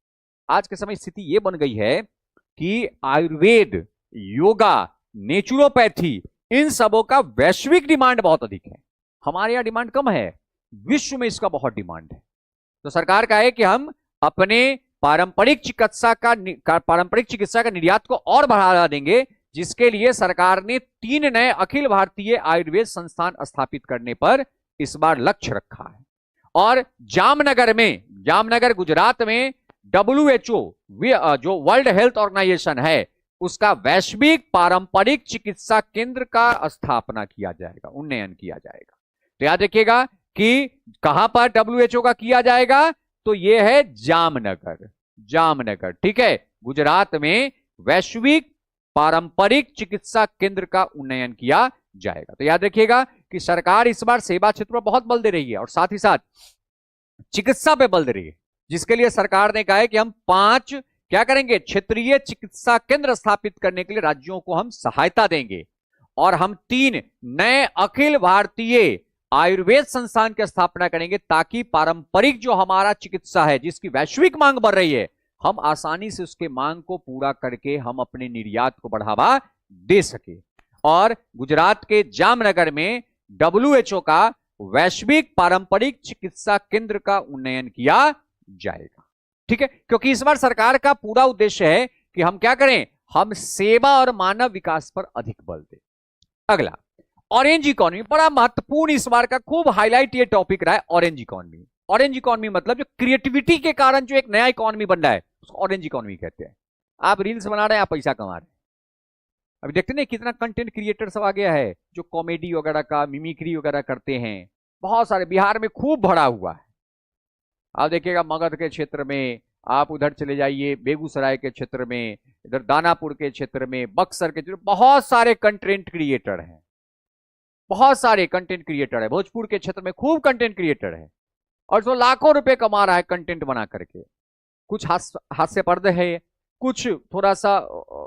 आज के समय स्थिति यह बन गई है कि आयुर्वेद, योगा, नेचुरोपैथी, इन सबों का वैश्विक डिमांड बहुत अधिक है। हमारे यहां डिमांड कम है, विश्व में इसका बहुत डिमांड है। तो सरकार का है कि हम अपने पारंपरिक चिकित्सा का निर्यात को और बढ़ावा देंगे, जिसके लिए सरकार ने 3 नए अखिल भारतीय आयुर्वेद संस्थान स्थापित करने पर इस बार लक्ष्य रखा है। और जामनगर गुजरात में WHO जो वर्ल्ड हेल्थ ऑर्गेनाइजेशन है, उसका वैश्विक पारंपरिक चिकित्सा केंद्र का स्थापना किया जाएगा, उन्नयन किया जाएगा। तो याद रखिएगा कि कहां पर WHO का किया जाएगा, तो यह है जामनगर, ठीक है, गुजरात में वैश्विक पारंपरिक चिकित्सा केंद्र का उन्नयन किया जाएगा। तो याद रखिएगा कि सरकार इस बार सेवा क्षेत्र पर बहुत बल दे रही है और साथ ही साथ चिकित्सा पे बल दे रही है, जिसके लिए सरकार ने कहा है कि हम 5 क्या करेंगे, क्षेत्रीय चिकित्सा केंद्र स्थापित करने के लिए राज्यों को हम सहायता देंगे, और हम 3 नए अखिल भारतीय आयुर्वेद संस्थान की स्थापना करेंगे, ताकि पारंपरिक जो हमारा चिकित्सा है जिसकी वैश्विक मांग बढ़ रही है, हम आसानी से उसके मांग को पूरा करके हम अपने निर्यात को बढ़ावा दे सके। और गुजरात के जामनगर में WHO का वैश्विक पारंपरिक चिकित्सा केंद्र का उन्नयन किया जाएगा, ठीक है, क्योंकि इस बार सरकार का पूरा उद्देश्य है कि हम क्या करें, हम सेवा और मानव विकास पर अधिक बल दें। अगला ऑरेंज इकोनॉमी, बड़ा महत्वपूर्ण इस बार का खूब हाईलाइट ये टॉपिक रहा है, ऑरेंज इकोनॉमी। ऑरेंज इकोनॉमी मतलब जो क्रिएटिविटी के कारण जो एक नया इकोनॉमी बन रहा है, उसको ऑरेंज इकोनॉमी कहते हैं। आप रील्स बना रहे हैं, आप पैसा कमा रहे हैं। अभी देखते हैं कितना कंटेंट क्रिएटर सब आ गया है, जो कॉमेडी वगैरह का, मिमिक्री वगैरह करते हैं, बहुत सारे बिहार में खूब भरा हुआ है। आप देखिएगा मगध के क्षेत्र में, आप उधर चले जाइए बेगूसराय के क्षेत्र में, इधर दानापुर के क्षेत्र में, बक्सर के क्षेत्र, बहुत सारे कंटेंट क्रिएटर हैं, बहुत सारे कंटेंट क्रिएटर है। भोजपुर के क्षेत्र में खूब कंटेंट क्रिएटर है, और जो लाखों रुपए कमा रहा है कंटेंट बना करके। कुछ हास्यपर्द है, कुछ थोड़ा सा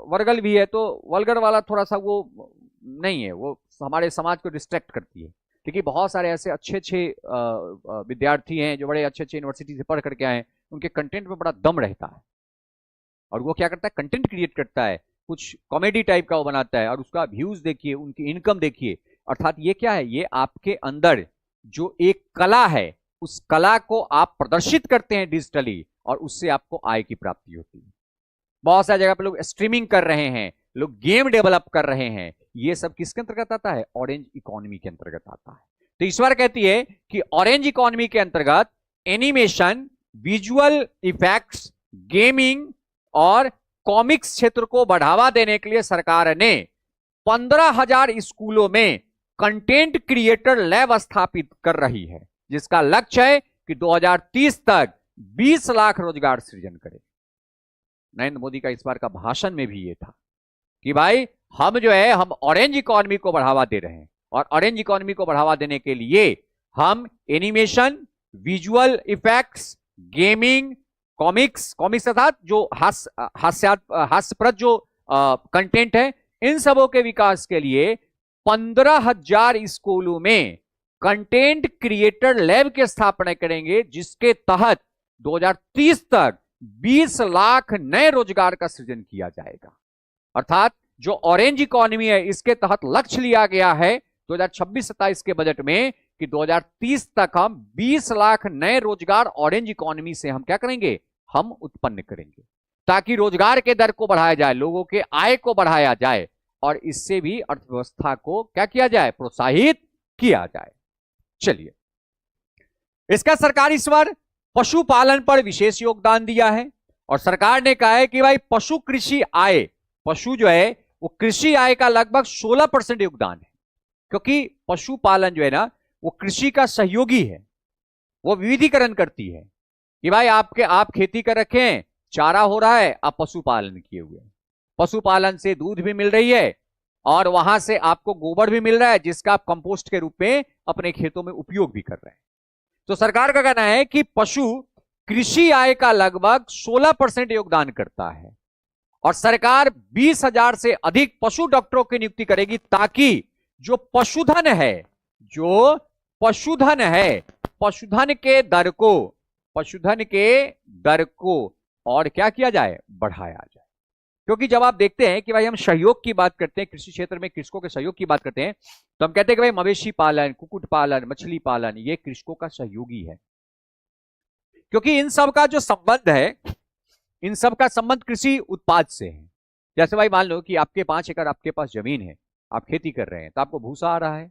वर्गल भी है, तो वल्गर वाला थोड़ा सा वो नहीं है, वो हमारे समाज को डिस्ट्रैक्ट करती है। क्योंकि बहुत सारे ऐसे अच्छे विद्यार्थी हैं जो बड़े अच्छे यूनिवर्सिटी से पढ़ करके आए हैं, उनके कंटेंट में बड़ा दम रहता है, और वो क्या करता है, कंटेंट क्रिएट करता है, कुछ कॉमेडी टाइप का वो बनाता है, और उसका व्यूज देखिए, उनकी इनकम देखिए। अर्थात ये क्या है, ये आपके अंदर जो एक कला है, उस कला को आप प्रदर्शित करते हैं डिजिटली, और उससे आपको आय की प्राप्ति होती है। बहुत सारी जगह पे लोग स्ट्रीमिंग कर रहे हैं, लोग गेम डेवलप कर रहे हैं, ये सब किसके अंतर्गत आता है, ऑरेंज इकोनॉमी के अंतर्गत आता है। तो ईश्वर कहती है कि ऑरेंज इकोनॉमी के अंतर्गत एनिमेशन, विजुअल इफेक्ट्स, गेमिंग और कॉमिक्स क्षेत्र को बढ़ावा देने के लिए सरकार ने 15,000 स्कूलों में कंटेंट क्रिएटर लैब स्थापित कर रही है, जिसका लक्ष्य है कि 2030 तक 20 लाख रोजगार सृजन करे। नरेंद्र मोदी का इस बार का भाषण में भी ये था कि भाई हम जो है, हम ऑरेंज इकोनॉमी को बढ़ावा दे रहे हैं, और ऑरेंज इकोनॉमी को बढ़ावा देने के लिए हम animation, visual effects, gaming, comics अर्थात जो हास्यप्रद जो कंटेंट है, इन सबों के विकास के लिए 15,000 स्कूलों में कंटेंट क्रिएटर लैब की स्थापना करेंगे, जिसके तहत 2030 तक 20 लाख नए रोजगार का सृजन किया जाएगा। अर्थात जो ऑरेंज इकोनॉमी है, इसके तहत लक्ष्य लिया गया है 2026-27 के बजट में कि 2030 तक हम 20 लाख नए रोजगार ऑरेंज इकोनॉमी से हम क्या करेंगे, हम उत्पन्न करेंगे, ताकि रोजगार के दर को बढ़ाया जाए, लोगों के आय को बढ़ाया जाए और इससे भी अर्थव्यवस्था को क्या किया जाए, प्रोत्साहित किया जाए। चलिए, इसका सरकार इस बार पशुपालन पर विशेष योगदान दिया है और सरकार ने कहा है कि भाई पशु कृषि आय, पशु जो है वो कृषि आय का लगभग 16% योगदान है, क्योंकि पशुपालन जो है ना वो कृषि का सहयोगी है। वो विविधीकरण करती है कि भाई आप खेती कर रखे हैं, चारा हो रहा है, आप पशुपालन किए हुए हैं, पशुपालन से दूध भी मिल रही है और वहां से आपको गोबर भी मिल रहा है, जिसका आप कंपोस्ट के रूप में अपने खेतों में उपयोग भी कर रहे हैं। तो सरकार का कहना है कि पशु कृषि आय का लगभग 16% योगदान करता है और सरकार 20,000 से अधिक पशु डॉक्टरों की नियुक्ति करेगी, ताकि जो पशुधन है, पशुधन के दर को और क्या किया जाए, बढ़ाया जाए। क्योंकि जब आप देखते हैं कि भाई हम सहयोग की बात करते हैं, कृषि क्षेत्र में कृषकों के सहयोग की बात करते हैं, तो हम कहते हैं कि भाई मवेशी पालन, कुक्कुट पालन, मछली पालन, ये कृषकों का सहयोगी है, क्योंकि इन सब का जो संबंध है, इन सब का संबंध कृषि उत्पाद से है। जैसे भाई मान लो कि आपके 5 एकड़ आपके पास जमीन है, आप खेती कर रहे हैं, तो आपको भूसा आ रहा है,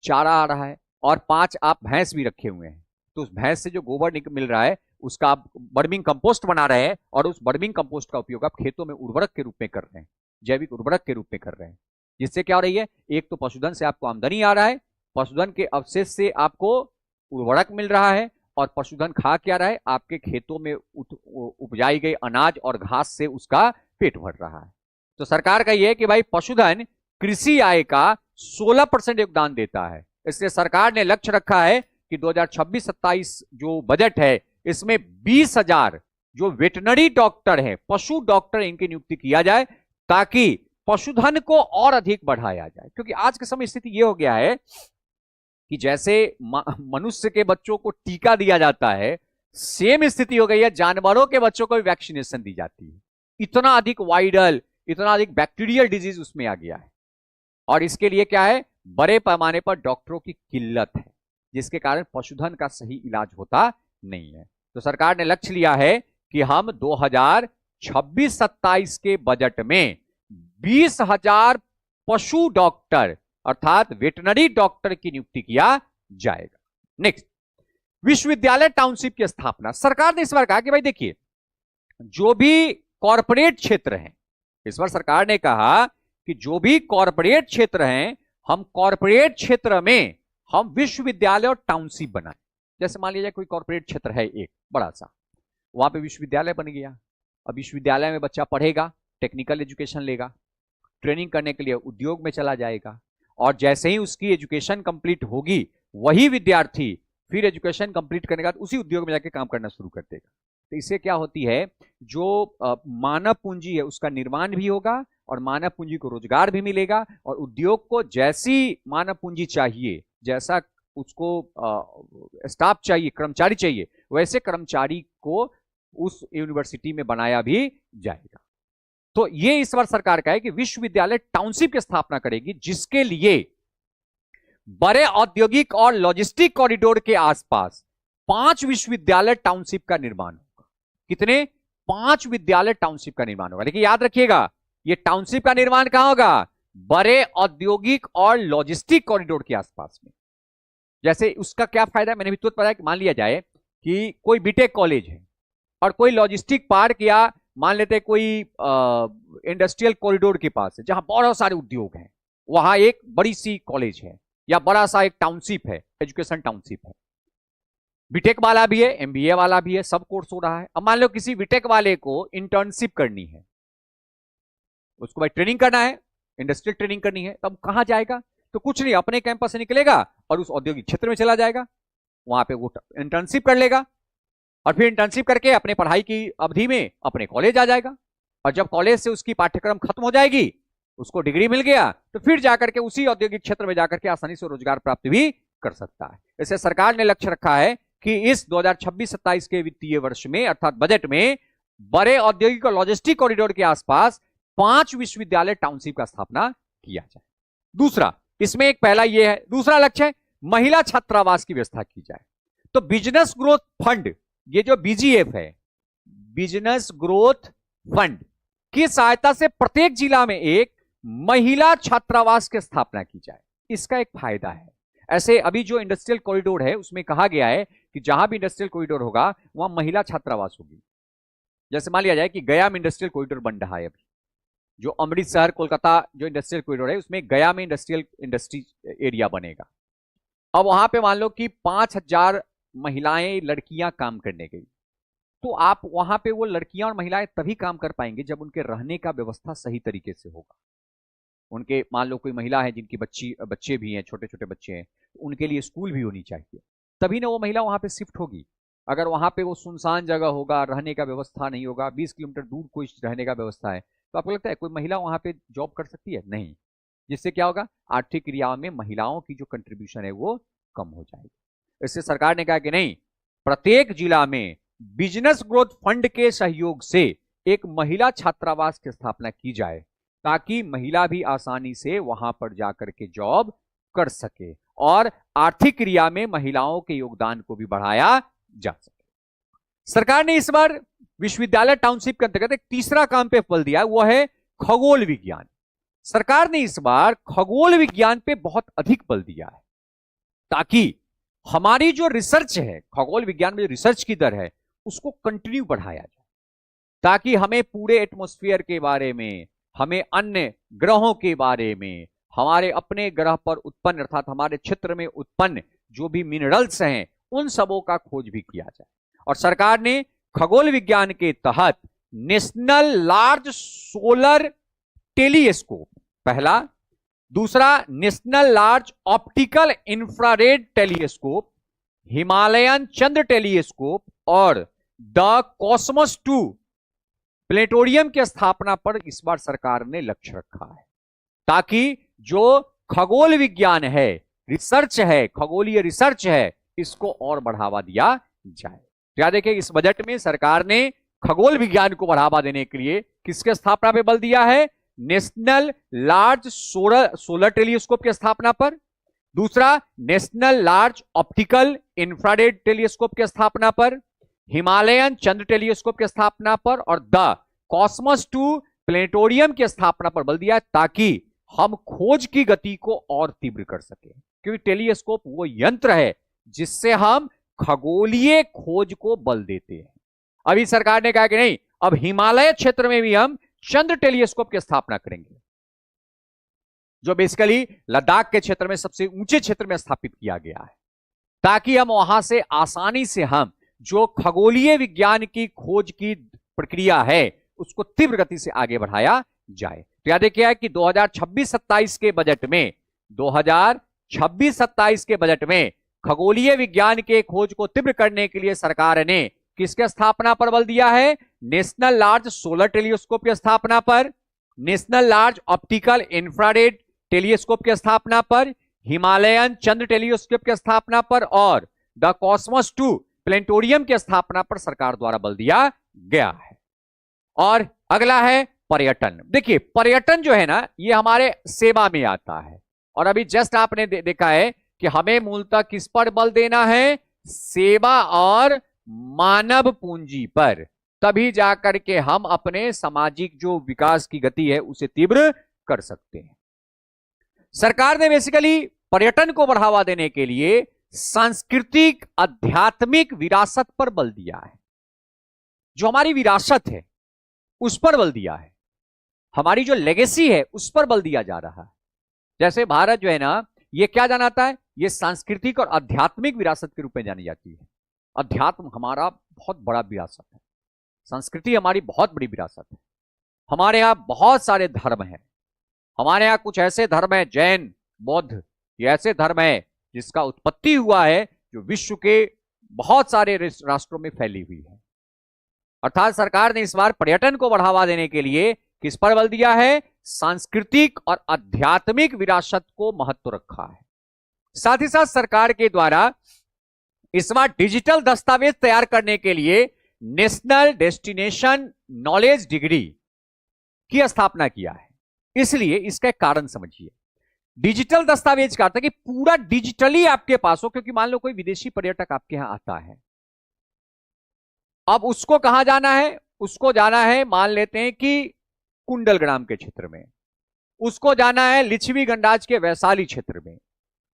चारा आ रहा है और 5 आप भैंस भी रखे हुए हैं, तो उस भैंस से जो गोबर मिल रहा है उसका आप बर्मिंग कंपोस्ट बना रहे हैं और उस बर्मिंग कंपोस्ट का उपयोग आप खेतों में उर्वरक के रूप में कर रहे हैं, जैविक उर्वरक के रूप में कर रहे हैं, जिससे क्या हो रही है, एक तो पशुधन से आपको आमदनी आ रहा है, पशुधन के अवशेष से आपको उर्वरक मिल रहा है और पशुधन खा क्या रहा है, आपके खेतों में उपजाई गई अनाज और घास से उसका पेट भर रहा है। तो सरकार का यह है कि भाई पशुधन कृषि आय का 16% योगदान देता है, इसलिए सरकार ने लक्ष्य रखा है कि 2026-27 जो बजट है इसमें 20,000 जो वेटनरी डॉक्टर हैं, पशु डॉक्टर, इनकी नियुक्ति किया जाए, ताकि पशुधन को और अधिक बढ़ाया जाए। क्योंकि आज के समय स्थिति यह हो गया है कि जैसे मनुष्य के बच्चों को टीका दिया जाता है, सेम स्थिति हो गई है, जानवरों के बच्चों को भी वैक्सीनेशन दी जाती है। इतना अधिक वायरल, इतना अधिक बैक्टीरियल डिजीज उसमें आ गया है और इसके लिए क्या है, बड़े पैमाने पर डॉक्टरों की किल्लत है, जिसके कारण पशुधन का सही इलाज होता नहीं है। तो सरकार ने लक्ष्य लिया है कि हम 2026-27 के बजट में 20,000 पशु डॉक्टर अर्थात वेटनरी डॉक्टर की नियुक्ति किया जाएगा। नेक्स्ट, विश्वविद्यालय टाउनशिप की स्थापना। सरकार ने इस बार कहा कि भाई देखिए, जो भी कॉरपोरेट क्षेत्र हैं, इस बार सरकार ने कहा कि जो भी कॉरपोरेट क्षेत्र हैं, हम कॉरपोरेट क्षेत्र में हम विश्वविद्यालय और टाउनशिप बनाएं। जैसे मान लीजिए कोई कॉरपोरेट क्षेत्र है एक बड़ा सा, वहां पे विश्वविद्यालय बन गया। अब विश्वविद्यालय में बच्चा पढ़ेगा, टेक्निकल एजुकेशन लेगा, ट्रेनिंग करने के लिए उद्योग में चला जाएगा और जैसे ही उसकी एजुकेशन कंप्लीट होगी, वही विद्यार्थी फिर एजुकेशन कंप्लीट करने के बाद उसी उद्योग में जाके काम करना शुरू कर देगा। तो इससे क्या होती है, जो मानव पूंजी है उसका निर्माण भी होगा और मानव पूंजी को रोजगार भी मिलेगा और उद्योग को जैसी मानव पूंजी चाहिए, जैसा उसको स्टाफ चाहिए, कर्मचारी चाहिए, वैसे कर्मचारी को उस यूनिवर्सिटी में बनाया भी जाएगा। तो ये इस बार सरकार का है कि विश्वविद्यालय टाउनशिप की स्थापना करेगी, जिसके लिए बड़े औद्योगिक और लॉजिस्टिक कॉरिडोर के आसपास 5 विश्वविद्यालय टाउनशिप का निर्माण होगा। कितने? 5 विद्यालय टाउनशिप का निर्माण होगा। लेकिन याद रखिएगा, ये टाउनशिप का निर्माण कहां होगा? बड़े औद्योगिक और लॉजिस्टिक कॉरिडोर के आसपास में। जैसे उसका क्या फायदा है, मैंने भी तुरंत बताया कि मान लिया जाए कि कोई बीटेक कॉलेज है और कोई लॉजिस्टिक पार्क या मान लेते कोई इंडस्ट्रियल कॉरिडोर के पास है जहां बहुत सारे उद्योग हैं, वहां एक बड़ी सी कॉलेज है या बड़ा सा एक टाउनशिप है, एजुकेशन टाउनशिप है। बीटेक वाला भी है, एमबीए वाला भी है, सब कोर्स हो रहा है। अब मान लो किसी बीटेक वाले को इंटर्नशिप करनी है, उसको भाई ट्रेनिंग करना है, इंडस्ट्रियल ट्रेनिंग करनी है, तब कहां जाएगा? तो कुछ नहीं, अपने कैंपस से निकलेगा और उस औद्योगिक क्षेत्र में चला जाएगा, वहां पे वो इंटर्नशिप कर लेगा और फिर इंटर्नशिप करके अपने पढ़ाई की अवधि में अपने कॉलेज आ जाएगा और जब कॉलेज से उसकी पाठ्यक्रम खत्म हो जाएगी उसको डिग्री मिल गया तो फिर जाकर के उसी औद्योगिक क्षेत्र में जाकर के आसानी से रोजगार प्राप्त भी कर सकता है। इससे सरकार ने लक्ष्य रखा है कि इस 2026-27 के वित्तीय वर्ष में अर्थात बजट में बड़े औद्योगिक और लॉजिस्टिक कॉरिडोर के आसपास 5 विश्वविद्यालय टाउनशिप का स्थापना किया जाए। दूसरा, इसमें एक पहला यह है, दूसरा लक्ष्य है महिला छात्रावास की व्यवस्था की जाए। तो बिजनेस ग्रोथ फंड, ये जो बीजीएफ है, बिजनेस ग्रोथ फंड की सहायता से प्रत्येक जिला में एक महिला छात्रावास की स्थापना की जाए। इसका एक फायदा है। ऐसे अभी जो इंडस्ट्रियल कॉरिडोर है उसमें कहा गया है कि जहां भी इंडस्ट्रियल कॉरिडोर होगा वहां महिला छात्रावास होगी। जैसे मान लिया जाए कि गया में इंडस्ट्रियल कॉरिडोर बन रहा है, अभी जो अमृतसर कोलकाता जो इंडस्ट्रियल कॉरिडोर है उसमें गया में इंडस्ट्री एरिया बनेगा। अब वहां पे मान लो कि 5000 महिलाएं लड़कियां काम करने गई, तो आप वहां पे वो लड़कियां और महिलाएं तभी काम कर पाएंगे जब उनके रहने का व्यवस्था सही तरीके से होगा। उनके मान लो कोई महिला है जिनकी बच्चे भी हैं, छोटे छोटे बच्चे हैं, तो उनके लिए स्कूल भी होनी चाहिए, तभी ना वो महिला वहां पे शिफ्ट होगी। अगर वहां पे वो सुनसान जगह होगा, रहने का व्यवस्था नहीं होगा, 20 किलोमीटर दूर कोई रहने का व्यवस्था है, तो आपको लगता है कोई महिला वहां पे जॉब कर सकती है? नहीं। जिससे क्या होगा, आर्थिक क्रियाओं में महिलाओं की जो कंट्रीब्यूशन है वो कम हो जाएगी। इससे सरकार ने कहा कि नहीं, प्रत्येक जिला में बिजनेस ग्रोथ फंड के सहयोग से एक महिला छात्रावास की स्थापना की जाए ताकि महिला भी आसानी से वहां पर जाकर के जॉब कर सके और आर्थिक क्रिया में महिलाओं के योगदान को भी बढ़ाया जा सके। सरकार ने इस बार विश्वविद्यालय टाउनशिप के अंतर्गत एक तीसरा काम पे बल दिया, वो है खगोल विज्ञान। सरकार ने इस बार खगोल विज्ञान पे बहुत अधिक बल दिया है ताकि हमारी जो रिसर्च है, खगोल विज्ञान में जो रिसर्च की दर है उसको कंटिन्यू बढ़ाया जाए, ताकि हमें पूरे एटमॉस्फेयर के बारे में, हमें अन्य ग्रहों के बारे में, हमारे अपने ग्रह पर उत्पन्न अर्थात हमारे क्षेत्र में उत्पन्न जो भी मिनरल्स हैं उन सबों का खोज भी किया जाए। और सरकार ने खगोल विज्ञान के तहत नेशनल लार्ज सोलर टेलीस्कोप पहला, दूसरा national large optical infrared telescope, Himalayan Chandra telescope और द कॉस्मोस 2 प्लेनेटोरियम की स्थापना पर इस बार सरकार ने लक्ष्य रखा है, ताकि जो खगोल विज्ञान है, रिसर्च है, खगोलीय रिसर्च है, इसको और बढ़ावा दिया जाए। क्या देखिए, इस बजट में सरकार ने खगोल विज्ञान को बढ़ावा देने के लिए किसके स्थापना पे बल दिया है? नेशनल लार्ज सोलर टेलीस्कोप की स्थापना पर, दूसरा national large optical infrared telescope की स्थापना पर, हिमालयन चंद्र टेलीस्कोप की स्थापना पर और द कॉस्मोस 2 प्लेनेटोरियम की स्थापना पर बल दिया ताकि हम खोज की गति को और तीव्र कर सके। क्योंकि टेलीस्कोप वो यंत्र है जिससे हम खगोलीय खोज को बल देते हैं। अभी सरकार ने कहा कि नहीं, अब हिमालय क्षेत्र में भी हम चंद्र टेलीस्कोप की स्थापना करेंगे, जो बेसिकली लद्दाख के क्षेत्र में सबसे ऊंचे क्षेत्र में स्थापित किया गया है, ताकि हम वहां से आसानी से हम जो खगोलीय विज्ञान की खोज की प्रक्रिया है उसको तीव्र गति से आगे बढ़ाया जाए। तो याद क्या है कि 2026-27 के बजट में 2026-27 के बजट में खगोलीय विज्ञान के खोज को तीव्र करने के लिए सरकार ने किसके स्थापना पर बल दिया है? नेशनल लार्ज सोलर टेलीस्कोप की स्थापना पर, national large optical infrared telescope की स्थापना पर, हिमालयन चंद्र टेलीस्कोप की स्थापना पर और द कॉस्मोस 2 प्लेनेटोरियम की स्थापना पर सरकार द्वारा बल दिया गया है। और अगला है पर्यटन। देखिए, पर्यटन जो है ना, ये हमारे सेवा में आता है और अभी जस्ट आपने देखा है कि हमें मूलतः किस पर बल देना है? सेवा और मानव पूंजी पर, तभी जाकर के हम अपने सामाजिक जो विकास की गति है उसे तीव्र कर सकते हैं। सरकार ने बेसिकली पर्यटन को बढ़ावा देने के लिए सांस्कृतिक आध्यात्मिक विरासत पर बल दिया है। जो हमारी विरासत है उस पर बल दिया है, हमारी जो लेगेसी है उस पर बल दिया जा रहा है। जैसे भारत जो है ना, ये क्या जानाता है? ये सांस्कृतिक और आध्यात्मिक विरासत के रूप में जानी जाती है। अध्यात्म हमारा बहुत बड़ा विरासत है, संस्कृति हमारी बहुत बड़ी विरासत है। हमारे यहाँ बहुत सारे धर्म हैं, हमारे यहाँ कुछ ऐसे धर्म है, जैन, बौद्ध, ये ऐसे धर्म है जिसका उत्पत्ति हुआ है जो विश्व के बहुत सारे राष्ट्रों में फैली हुई है। अर्थात सरकार ने इस बार पर्यटन को बढ़ावा देने के लिए किस पर बल दिया है? सांस्कृतिक और आध्यात्मिक विरासत को महत्व रखा है। साथ ही साथ सरकार के द्वारा इस बार डिजिटल दस्तावेज तैयार करने के लिए नेशनल डेस्टिनेशन नॉलेज डिग्री की स्थापना किया है। इसलिए इसका एक कारण समझिए। डिजिटल दस्तावेज का अर्थ है कि पूरा डिजिटली आपके पास हो, क्योंकि मान लो कोई विदेशी पर्यटक आपके यहां आता है, अब उसको कहां जाना है? उसको जाना है, मान लेते हैं कि कुंडलग्राम के क्षेत्र में, उसको जाना है लिच्छवी गणराज्य के वैशाली क्षेत्र में,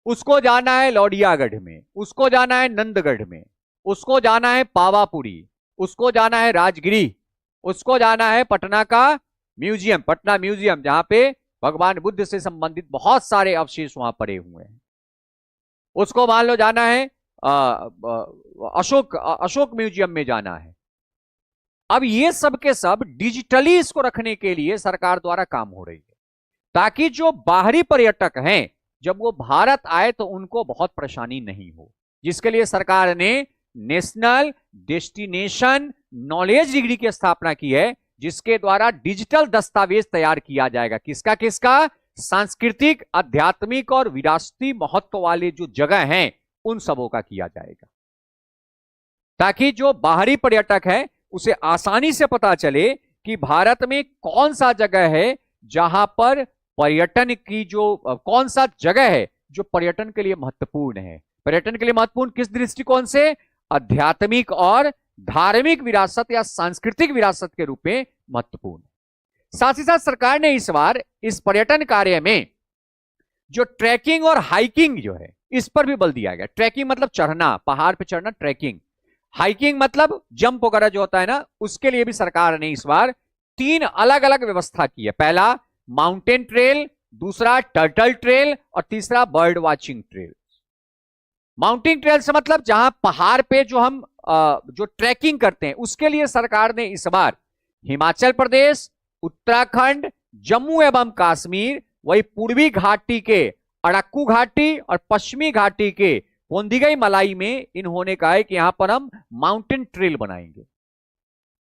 उसको जाना है लौडियागढ़ में, उसको जाना है नंदगढ़ में, उसको जाना है पावापुरी, उसको जाना है राजगिरी, उसको जाना है पटना का म्यूजियम, पटना म्यूजियम, जहां पे भगवान बुद्ध से संबंधित बहुत सारे अवशेष वहां पड़े हुए हैं। उसको मान लो जाना है अशोक म्यूजियम में जाना है। अब ये सब के सब डिजिटली इसको रखने के लिए सरकार द्वारा काम हो रही है, ताकि जो बाहरी पर्यटक हैं जब वो भारत आए तो उनको बहुत परेशानी नहीं हो, जिसके लिए सरकार ने नेशनल डेस्टिनेशन नॉलेज डिग्री की स्थापना की है, जिसके द्वारा डिजिटल दस्तावेज तैयार किया जाएगा। किसका किसका? सांस्कृतिक, आध्यात्मिक और विरासती महत्व वाले जो जगह हैं उन सबों का किया जाएगा, ताकि जो बाहरी पर्यटक है उसे आसानी से पता चले कि भारत में कौन सा जगह है जहां पर पर्यटन की कौन सा जगह है जो पर्यटन के लिए महत्वपूर्ण है। पर्यटन के लिए महत्वपूर्ण किस दृष्टिकोण से? आध्यात्मिक और धार्मिक विरासत या सांस्कृतिक विरासत के रूप में महत्वपूर्ण। साथ ही साथ सरकार ने इस बार इस पर्यटन कार्य में जो ट्रैकिंग और हाइकिंग जो है इस पर भी बल दिया गया। ट्रैकिंग मतलब चढ़ना, पहाड़ पे चढ़ना, ट्रैकिंग। हाइकिंग मतलब जंप वगैरह जो होता है ना, उसके लिए भी सरकार ने इस बार 3 अलग अलग व्यवस्था की है। पहला माउंटेन ट्रेल, दूसरा टर्टल ट्रेल और तीसरा bird watching trail. Mountain trail से मतलब जहां पहाड़ पे जो हम जो ट्रैकिंग करते हैं, उसके लिए सरकार ने इस बार हिमाचल प्रदेश, उत्तराखंड, जम्मू एवं कश्मीर, वही पूर्वी घाटी के अड़क्कू घाटी और पश्चिमी घाटी के पोंदिगई मलाई में इन्होंने कहा है कि यहां पर हम माउंटेन ट्रेल बनाएंगे,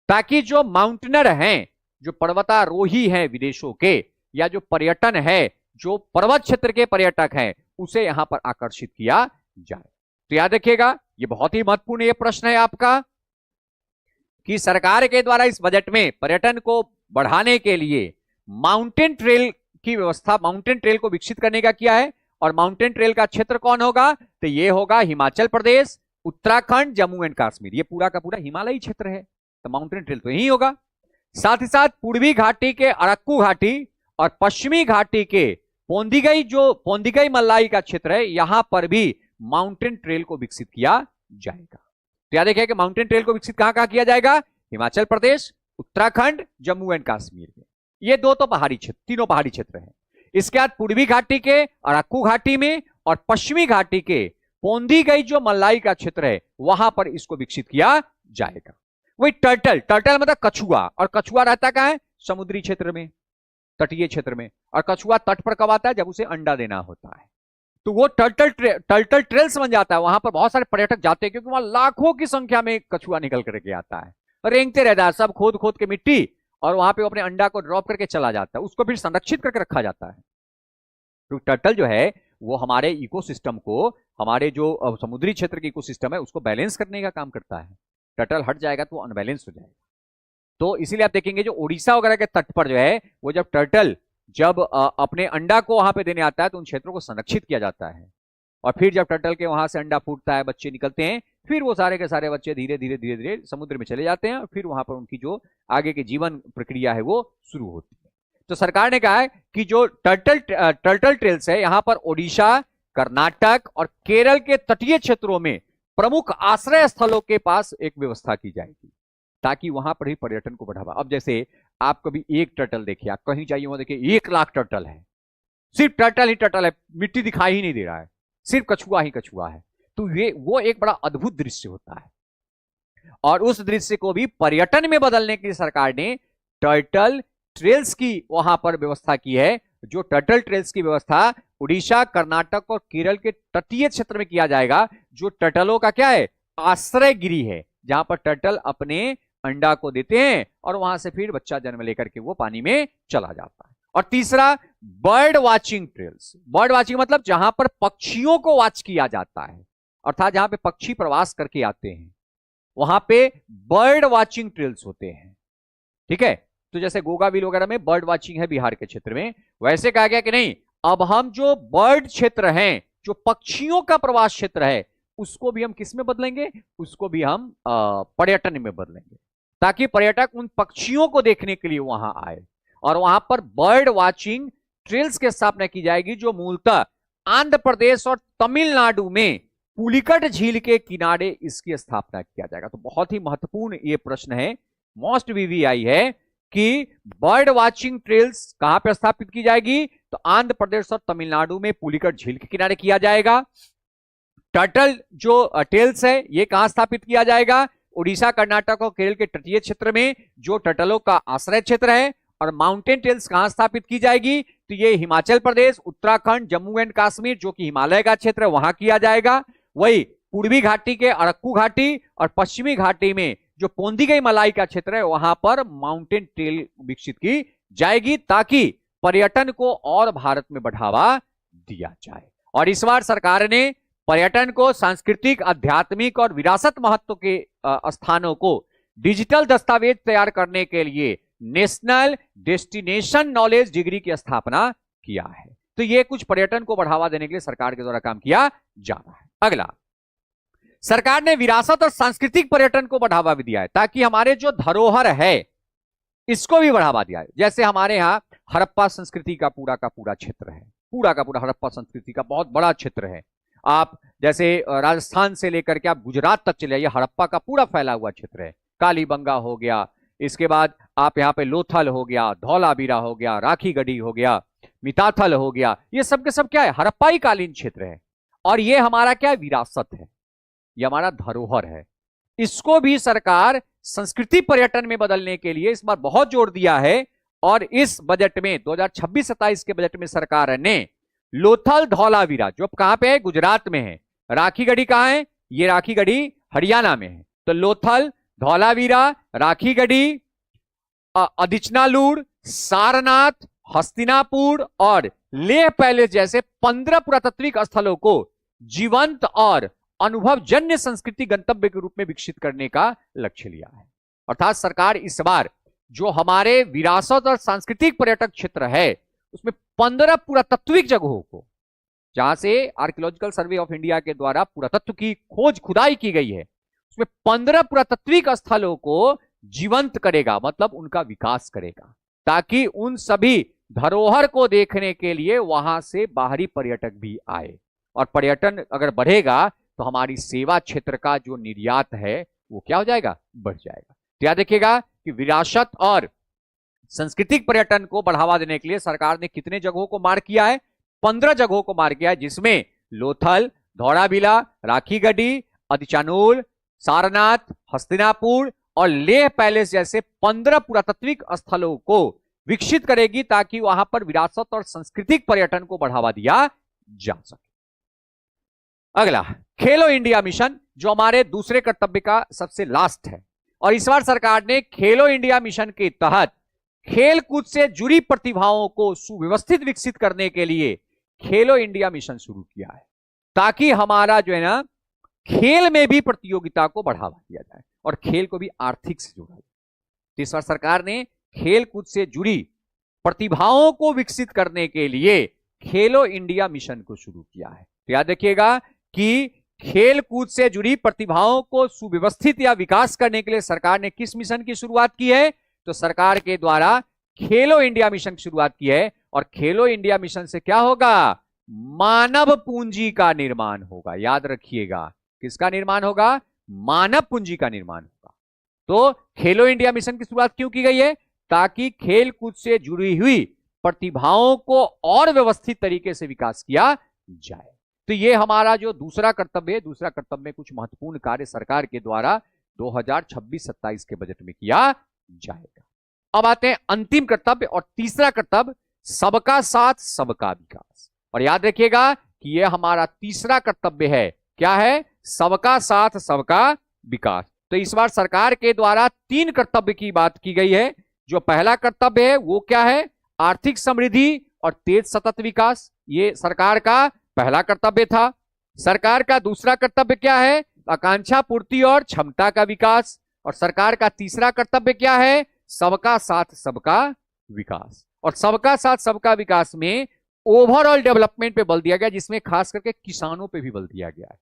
ताकि जो माउंटेनर हैं, जो पर्वतारोही हैं विदेशों के, या जो पर्यटन है, जो पर्वत क्षेत्र के पर्यटक हैं, उसे यहां पर आकर्षित किया जाए। तो याद रखिएगा, ये बहुत ही महत्वपूर्ण ये प्रश्न है आपका कि सरकार के द्वारा इस बजट में पर्यटन को बढ़ाने के लिए माउंटेन ट्रेल की व्यवस्था, माउंटेन ट्रेल को विकसित करने का किया है। और माउंटेन ट्रेल का क्षेत्र कौन होगा? तो ये होगा हिमाचल प्रदेश, उत्तराखंड, जम्मू एंड कश्मीर। ये पूरा का पूरा हिमालयी क्षेत्र है, तो माउंटेन ट्रेल तो यही होगा। साथ ही साथ पूर्वी घाटी के अड़क्कू घाटी और पश्चिमी घाटी के पोंदिगई मलाई का क्षेत्र है, यहां पर भी माउंटेन ट्रेल को विकसित किया जाएगा। तो याद रखिए कि माउंटेन ट्रेल को विकसित कहां कहां किया जाएगा? हिमाचल प्रदेश, उत्तराखंड, जम्मू एंड कश्मीर में। ये दो तो पहाड़ी क्षेत्र, तीनों पहाड़ी क्षेत्र हैं। इसके बाद पूर्वी घाटी के अड़क्कू घाटी में और पश्चिमी घाटी के पोंदिगई जो मलाई का क्षेत्र है, वहां पर इसको विकसित किया जाएगा। वही टर्टल मतलब कछुआ, और कछुआ रहता कहां है? समुद्री क्षेत्र में, तटीय क्षेत्र में। और कछुआ तट पर कब आता है? जब उसे अंडा देना होता है। तो वो टर्टल ट्रेल्स बन जाता है। वहां पर बहुत सारे पर्यटक जाते हैं, क्योंकि वहां लाखों की संख्या में कछुआ निकल करके आता है, रेंगते रहता है, सब खोद खोद के मिट्टी, और वहां पे अपने अंडा को ड्रॉप करके चला जाता है। उसको फिर संरक्षित करके रखा जाता है। तो टर्टल जो है वो हमारे इकोसिस्टम को, हमारे जो समुद्री क्षेत्र के इकोसिस्टम है, उसको बैलेंस करने का काम करता है। टर्टल हट जाएगा तो वो अनबैलेंस हो जाएगा। तो इसीलिए आप देखेंगे जो उड़ीसा वगैरह के तट पर जो है, वो जब टर्टल अपने अंडा को वहां पे देने आता है, तो उन क्षेत्रों को संरक्षित किया जाता है। और फिर जब टर्टल के वहां से अंडा फूटता है, बच्चे निकलते हैं, फिर वो सारे के सारे बच्चे धीरे धीरे समुद्र में चले जाते हैं, और फिर वहां पर उनकी जो आगे की जीवन प्रक्रिया है वो शुरू होती है। तो सरकार ने कहा है कि जो टर्टल ट्रेल्स है, यहां पर ओडिशा, कर्नाटक और केरल के तटीय क्षेत्रों में प्रमुख आश्रय स्थलों के पास एक व्यवस्था की जाएगी, ताकि वहां पर ही पर्यटन को बढ़ावा। अब जैसे आप कभी एक टर्टल देखिए, आप कहीं जाइए वहां देखिए 1 लाख टर्टल है, सिर्फ टर्टल ही टर्टल है, मिट्टी दिखाई ही नहीं दे रहा है, सिर्फ कछुआ ही कछुआ है। तो ये वो एक बड़ा अद्भुत दृश्य होता है, और उस दृश्य को भी पर्यटन में बदलने के लिए सरकार ने टर्टल ट्रेल्स की वहां पर व्यवस्था की है। जो टर्टल ट्रेल्स की व्यवस्था उड़ीसा, कर्नाटक और केरल के तटीय क्षेत्र में किया जाएगा, जो टर्टलों का क्या है? आश्रय गिरी है, जहां पर टर्टल अपने अंडा को देते हैं और वहां से फिर बच्चा जन्म लेकर के वो पानी में चला जाता है। और तीसरा bird watching trails. Bird watching मतलब जहां पर पक्षियों को वॉच किया जाता है, अर्थात जहां पे पक्षी प्रवास करके आते हैं वहां पे बर्ड वाचिंग ट्रेल्स होते हैं। ठीक है, तो जैसे गोगाविल वगैरह में बर्ड वाचिंग है बिहार के क्षेत्र में, वैसे कहा गया कि नहीं, अब हम जो बर्ड क्षेत्र हैं, जो पक्षियों का प्रवास क्षेत्र है, उसको भी हम किस में बदलेंगे, उसको भी हम पर्यटन में बदलेंगे, ताकि पर्यटक उन पक्षियों को देखने के लिए वहां आए। और वहां पर बर्ड वाचिंग ट्रेल्स की स्थापना की जाएगी, जो मूलतः आंध्र प्रदेश और तमिलनाडु में पुलिकट झील के किनारे इसकी स्थापना किया जाएगा। तो बहुत ही महत्वपूर्ण ये प्रश्न है, मोस्ट वीवीआई है कि बर्ड वाचिंग ट्रेल्स कहां पर स्थापित की जाएगी, तो आंध्र प्रदेश और तमिलनाडु में पुलिकट झील के किनारे किया जाएगा। टर्टल जो टेल्स है ये कहां स्थापित किया जाएगा, उड़ीसा, कर्नाटक और केरल के तटीय क्षेत्र में जो टर्टलों का आश्रय क्षेत्र है। और माउंटेन टेल्स कहां स्थापित की जाएगी, तो ये हिमाचल प्रदेश, उत्तराखंड, जम्मू एंड कश्मीर जो कि हिमालय का क्षेत्र है वहां किया जाएगा। वही पूर्वी घाटी के अरक्कू घाटी और पश्चिमी घाटी में जो पोंदीगई मलाई का क्षेत्र है वहां पर माउंटेन ट्रेल विकसित की जाएगी, ताकि पर्यटन को और भारत में बढ़ावा दिया जाए। और इस बार सरकार ने पर्यटन को सांस्कृतिक, आध्यात्मिक और विरासत महत्व के स्थानों को डिजिटल दस्तावेज तैयार करने के लिए नेशनल डेस्टिनेशन नॉलेज डिग्री की स्थापना किया है। तो ये कुछ पर्यटन को बढ़ावा देने के लिए सरकार के द्वारा काम किया जा रहा है। अगला, सरकार ने विरासत और सांस्कृतिक पर्यटन को बढ़ावा भी दिया है, ताकि हमारे जो धरोहर है इसको भी बढ़ावा दिया है। जैसे हमारे यहाँ हड़प्पा संस्कृति का पूरा क्षेत्र है, पूरा का पूरा हड़प्पा संस्कृति का बहुत बड़ा क्षेत्र है। आप जैसे राजस्थान से लेकर के आप गुजरात तक चले जाइए, हड़प्पा का पूरा फैला हुआ क्षेत्र है। कालीबंगा हो गया, इसके बाद आप यहाँ पे लोथल हो गया, धौलावीरा हो गया, राखी गढ़ी हो गया, मिताथल हो गया, ये सब के सब क्या है, हड़प्पाई कालीन क्षेत्र है। और ये हमारा क्या है, विरासत है, ये हमारा धरोहर है। इसको भी सरकार संस्कृति पर्यटन में बदलने के लिए इस बार बहुत जोर दिया है। और इस बजट में 2026-27 के बजट में सरकार ने लोथल, धौलावीरा जो कहां पे है, गुजरात में है, राखी गढ़ी कहां है, ये राखी गढ़ी हरियाणा में है। तो लोथल, धौलावीरा, राखी गढ़ी, अदिचनालूर, सारनाथ, हस्तिनापुर और लेह पैलेस जैसे 15 पुरातात्विक स्थलों को जीवंत और अनुभवजन्य संस्कृति गंतव्य के रूप में विकसित करने का लक्ष्य लिया है। अर्थात सरकार इस बार जो हमारे विरासत और सांस्कृतिक पर्यटक क्षेत्र है उसमें 15 पुरातात्विक जगहों को, जहां से आर्कियोलॉजिकल सर्वे ऑफ इंडिया के द्वारा पुरातत्व की खोज खुदाई की गई है, उसमें 15 पुरातात्विक स्थलों को जीवंत करेगा, मतलब उनका विकास करेगा, ताकि उन सभी धरोहर को देखने के लिए वहां से बाहरी पर्यटक भी आए। और पर्यटन अगर बढ़ेगा तो हमारी सेवा क्षेत्र का जो निर्यात है वो क्या हो जाएगा, बढ़ जाएगा। तो याद रखिएगा कि विरासत और सांस्कृतिक पर्यटन को बढ़ावा देने के लिए सरकार ने कितने जगहों को मार्क किया है, 15 जगहों को मार्क किया है, जिसमें लोथल, धौलावीरा, राखी गढ़ी, अदिचानूर, सारनाथ, हस्तिनापुर और लेह पैलेस जैसे 15 पुरातात्विक स्थलों को विकसित करेगी, ताकि वहां पर विरासत और सांस्कृतिक पर्यटन को बढ़ावा दिया जा सके। अगला, खेलो इंडिया मिशन, जो हमारे दूसरे कर्तव्य का सबसे लास्ट है। और इस बार सरकार ने खेलो इंडिया मिशन के तहत खेल कूद से जुड़ी प्रतिभाओं को सुव्यवस्थित विकसित करने के लिए खेलो इंडिया मिशन शुरू किया है, ताकि हमारा जो है ना खेल में भी प्रतियोगिता को बढ़ावा दिया जाए और खेल को भी आर्थिक से जोड़ा जाए। इस बार सरकार ने खेल कूद से जुड़ी प्रतिभाओं को विकसित करने के लिए खेलो इंडिया मिशन को शुरू किया है। तो याद रखिएगा कि खेल कूद से जुड़ी प्रतिभाओं को सुव्यवस्थित या विकास करने के लिए सरकार ने किस मिशन की शुरुआत की है, तो सरकार के द्वारा खेलो इंडिया मिशन की शुरुआत की है। और खेलो इंडिया मिशन से क्या होगा, मानव पूंजी का निर्माण होगा। याद रखिएगा, किसका निर्माण होगा, मानव पूंजी का निर्माण होगा। तो खेलो इंडिया मिशन की शुरुआत क्यों की गई है, ताकि खेल कूद से जुड़ी हुई प्रतिभाओं को और व्यवस्थित तरीके से विकास किया जाए। तो ये हमारा जो दूसरा कर्तव्य है, दूसरा कर्तव्य में कुछ महत्वपूर्ण कार्य सरकार के द्वारा 2026-27 के बजट में किया जाएगा। अब आते हैं अंतिम कर्तव्य और तीसरा कर्तव्य, सबका साथ सबका विकास। और याद रखिएगा कि यह हमारा तीसरा कर्तव्य है, क्या है, सबका साथ सबका विकास। तो इस बार सरकार के द्वारा 3 कर्तव्य की बात की गई है। जो पहला कर्तव्य है वो क्या है, आर्थिक समृद्धि और तेज सतत विकास, ये सरकार का पहला कर्तव्य था। सरकार का दूसरा कर्तव्य क्या है? आकांक्षा पूर्ति और क्षमता का विकास। और सरकार का तीसरा कर्तव्य क्या है? सबका साथ सबका विकास। और सबका साथ सबका विकास में ओवरऑल डेवलपमेंट पे बल दिया गया, जिसमें खास करके किसानों पे भी बल दिया गया है।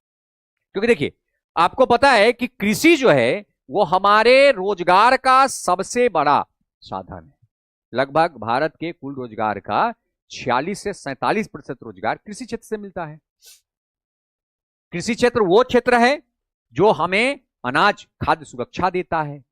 क्योंकि देखिए, आपको पता है कि कृषि जो है वो हमारे रोजगार का सबसे बड़ा साधन है। लगभग भारत के कुल रोजगार का 46 से 47% रोजगार कृषि क्षेत्र से मिलता है। कृषि क्षेत्र वो क्षेत्र है जो हमें अनाज खाद्य सुरक्षा देता है।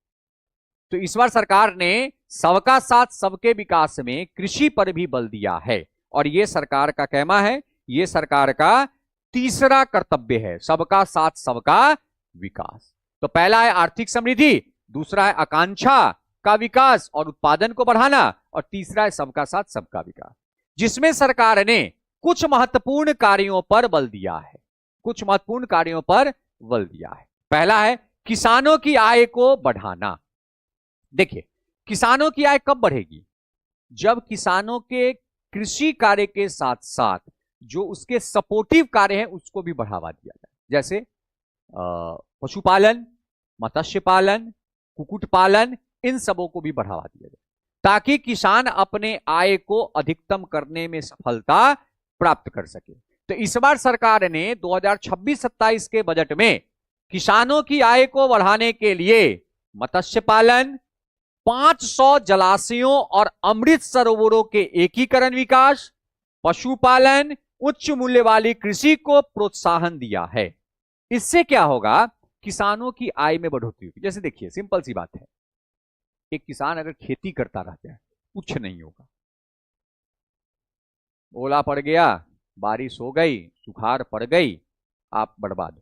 तो इस बार सरकार ने सबका साथ सबके विकास में कृषि पर भी बल दिया है, और ये सरकार का कहना है, ये सरकार का तीसरा कर्तव्य है, सबका साथ सबका विकास। तो पहला है आर्थिक समृद्धि, दूसरा है आकांक्षा का विकास और उत्पादन को बढ़ाना, और तीसरा है सबका साथ सबका विकास, जिसमें सरकार ने कुछ महत्वपूर्ण कार्यों पर बल दिया है। कुछ महत्वपूर्ण कार्यों पर बल दिया है। पहला है किसानों की आय को बढ़ाना। देखिए, किसानों की आय कब बढ़ेगी? जब किसानों के कृषि कार्य के साथ साथ जो उसके सपोर्टिव कार्य हैं उसको भी बढ़ावा दिया जाए, जैसे पशुपालन, मत्स्य पालन, कुक्कुट पालन, इन सबों को भी बढ़ावा दिया जाए, ताकि किसान अपने आय को अधिकतम करने में सफलता प्राप्त कर सके। तो इस बार सरकार ने 2026-27 के बजट में किसानों की आय को बढ़ाने के लिए मत्स्य पालन, 500 जलाशयों और अमृत सरोवरों के एकीकरण विकास, पशुपालन, उच्च मूल्य वाली कृषि को प्रोत्साहन दिया है। इससे क्या होगा? किसानों की आय में बढ़ोतरी होगी। जैसे देखिए, सिंपल सी बात है, एक किसान अगर खेती करता रहता है कुछ नहीं होगा। ओला पड़ गया, बारिश हो गई, सुखाड़ पड़ गई, आप बर्बाद हो।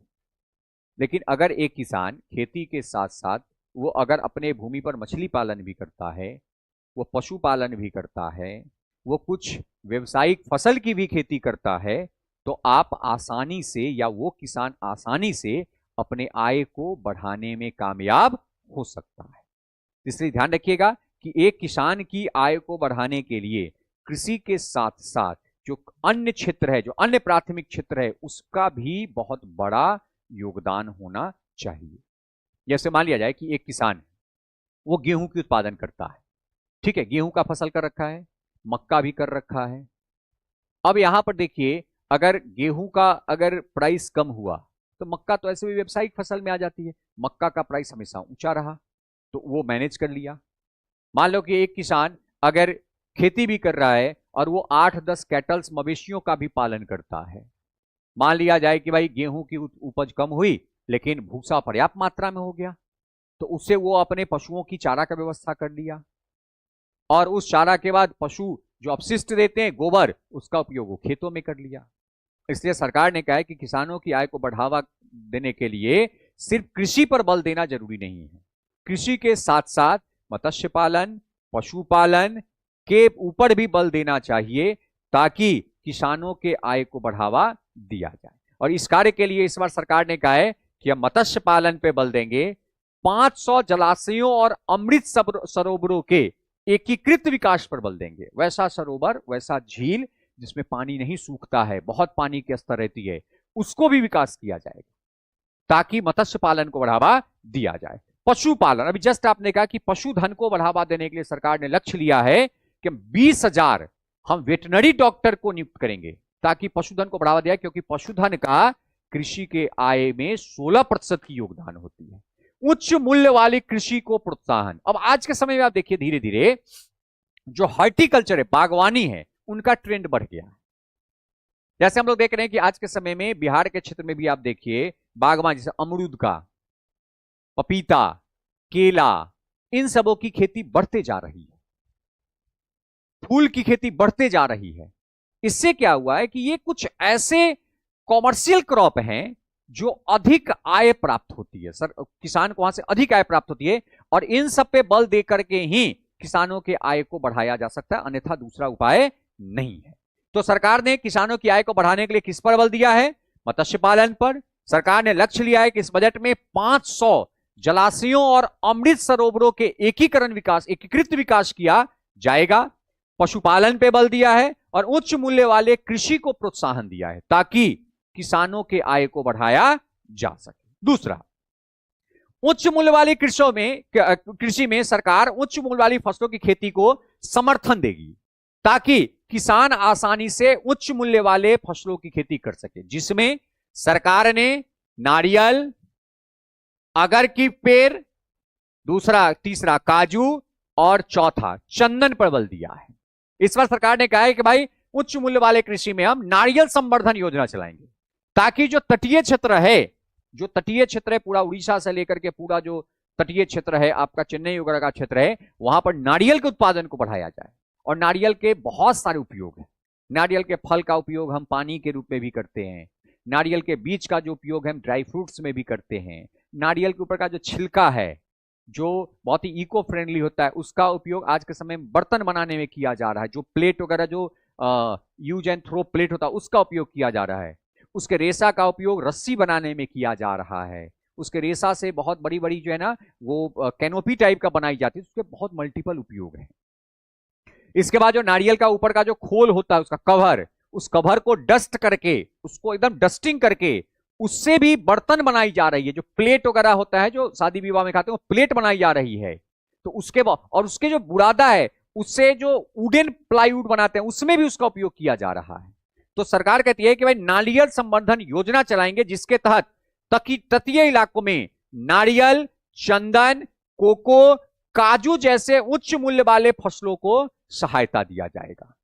लेकिन अगर एक किसान खेती के साथ साथ वो अगर अपने भूमि पर मछली पालन भी करता है, वो पशुपालन भी करता है, वो कुछ व्यवसायिक फसल की भी खेती करता है, तो आप आसानी से, या वो किसान आसानी से अपने आय को बढ़ाने में कामयाब हो सकता है। इसलिए ध्यान रखिएगा कि एक किसान की आय को बढ़ाने के लिए कृषि के साथ साथ जो अन्य क्षेत्र है, जो अन्य प्राथमिक क्षेत्र है, उसका भी बहुत बड़ा योगदान होना चाहिए। जैसे मान लिया जाए कि एक किसान वो गेहूं की उत्पादन करता है, ठीक है, गेहूं का फसल कर रखा है, मक्का भी कर रखा है। अब यहां पर देखिए, अगर गेहूं का अगर प्राइस कम हुआ तो मक्का तो ऐसे भी व्यावसायिक फसल में आ जाती है, मक्का का प्राइस हमेशा ऊंचा रहा तो वो मैनेज कर लिया। मान लो कि एक किसान अगर खेती भी कर रहा है और वो 8-10 कैटल्स मवेशियों का भी पालन करता है, मान लिया जाए कि भाई गेहूं की उपज कम हुई लेकिन भूसा पर्याप्त मात्रा में हो गया, तो उससे वो अपने पशुओं की चारा का व्यवस्था कर लिया, और उस चारा के बाद पशु जो अपशिष्ट देते हैं, गोबर, उसका उपयोग वो खेतों में कर लिया। इसलिए सरकार ने कहा है कि किसानों की आय को बढ़ावा देने के लिए सिर्फ कृषि पर बल देना जरूरी नहीं है, कृषि के साथ साथ मत्स्य पालन, पशुपालन के ऊपर भी बल देना चाहिए, ताकि किसानों के आय को बढ़ावा दिया जाए। और इस कार्य के लिए इस बार सरकार ने कहा है कि हम मत्स्य पालन पे बल देंगे, 500 जलाशयों और अमृत सरोवरों के एकीकृत विकास पर बल देंगे। वैसा सरोवर, वैसा झील जिसमें पानी नहीं सूखता है, बहुत पानी की स्तर रहती है, उसको भी विकास किया जाएगा ताकि मत्स्य पालन को बढ़ावा दिया जाए। पशुपालन, अभी जस्ट आपने कहा कि पशुधन को बढ़ावा देने के लिए सरकार ने लक्ष्य लिया है कि 20,000 हम वेटनरी डॉक्टर को नियुक्त करेंगे ताकि पशुधन को बढ़ावा दिया, क्योंकि पशुधन का कृषि के आय में 16% की योगदान होती है। उच्च मूल्य वाली कृषि को प्रोत्साहन, अब आज के समय में आप देखिए धीरे धीरे जो हॉर्टिकल्चर है, बागवानी है, उनका ट्रेंड बढ़ गया है। जैसे हम लोग देख रहे हैं कि आज के समय में बिहार के क्षेत्र में भी आप देखिए बागवानी, जैसे अमरूद का, पपीता, केला, इन सबों की खेती बढ़ते जा रही है, फूल की खेती बढ़ते जा रही है। इससे क्या हुआ है कि ये कुछ ऐसे कॉमर्शियल क्रॉप हैं जो अधिक आय प्राप्त होती है, सर किसान को वहां से अधिक आय प्राप्त होती है, और इन सब पे बल दे करके ही किसानों के आय को बढ़ाया जा सकता है, अन्यथा दूसरा उपाय नहीं है। तो सरकार ने किसानों की आय को बढ़ाने के लिए किस पर बल दिया है? मत्स्य पालन पर। सरकार ने लक्ष्य लिया है कि इस बजट में 500 जलाशयों और अमृत सरोवरों के एकीकरण विकास, एकीकृत विकास किया जाएगा। पशुपालन पे बल दिया है और उच्च मूल्य वाले कृषि को प्रोत्साहन दिया है ताकि किसानों के आय को बढ़ाया जा सके। दूसरा, उच्च मूल्य वाली कृषि में सरकार उच्च मूल्य वाली फसलों की खेती को समर्थन देगी ताकि किसान आसानी से उच्च मूल्य वाले फसलों की खेती कर सके, जिसमें सरकार ने नारियल, अगर की पेड़, दूसरा, तीसरा काजू और चौथा चंदन पर बल दिया है। इस बार सरकार ने कहा है कि भाई उच्च मूल्य वाले कृषि में हम नारियल संवर्धन योजना चलाएंगे ताकि जो तटीय क्षेत्र है, पूरा उड़ीसा से लेकर के पूरा जो तटीय क्षेत्र है, आपका चेन्नई वगैरह का क्षेत्र है, वहां पर नारियल के उत्पादन को बढ़ाया जाए। और नारियल के बहुत सारे उपयोग हैं। नारियल के फल का उपयोग हम पानी के रूप में भी करते हैं। नारियल के बीज का जो उपयोग हम ड्राई फ्रूट्स में भी करते हैं। नारियल के ऊपर का जो छिलका है, जो बहुत ही इको फ्रेंडली होता है, उसका उपयोग आज के समय में बर्तन बनाने में किया जा रहा है। जो प्लेट वगैरह, जो यूज एंड थ्रो प्लेट होता है, उसका उपयोग किया जा रहा है। उसके रेशा का उपयोग रस्सी बनाने में किया जा रहा है। उसके रेशा से बहुत बड़ी बड़ी जो है ना, वो कैनोपी टाइप का बनाई जाती है। उसके बहुत मल्टीपल उपयोग है। इसके बाद जो नारियल का ऊपर का जो खोल होता है, उसका कवर, उस कवर को डस्ट करके, उसको एकदम डस्टिंग करके, उससे भी बर्तन बनाई जा रही है। जो प्लेट वगैरह होता है, जो शादी विवाह में खाते हैं, वो प्लेट बनाई जा रही है। तो उसके बाद, और उसके जो बुरादा है, उससे जो वुडन प्लाईवुड बनाते हैं, उसमें भी उसका उपयोग किया जा रहा है। तो सरकार कहती है कि भाई नारियल संवर्धन योजना चलाएंगे, जिसके तहत तटीय इलाकों में नारियल, चंदन, कोको, काजू जैसे उच्च मूल्य वाले फसलों को सहायता दिया जाएगा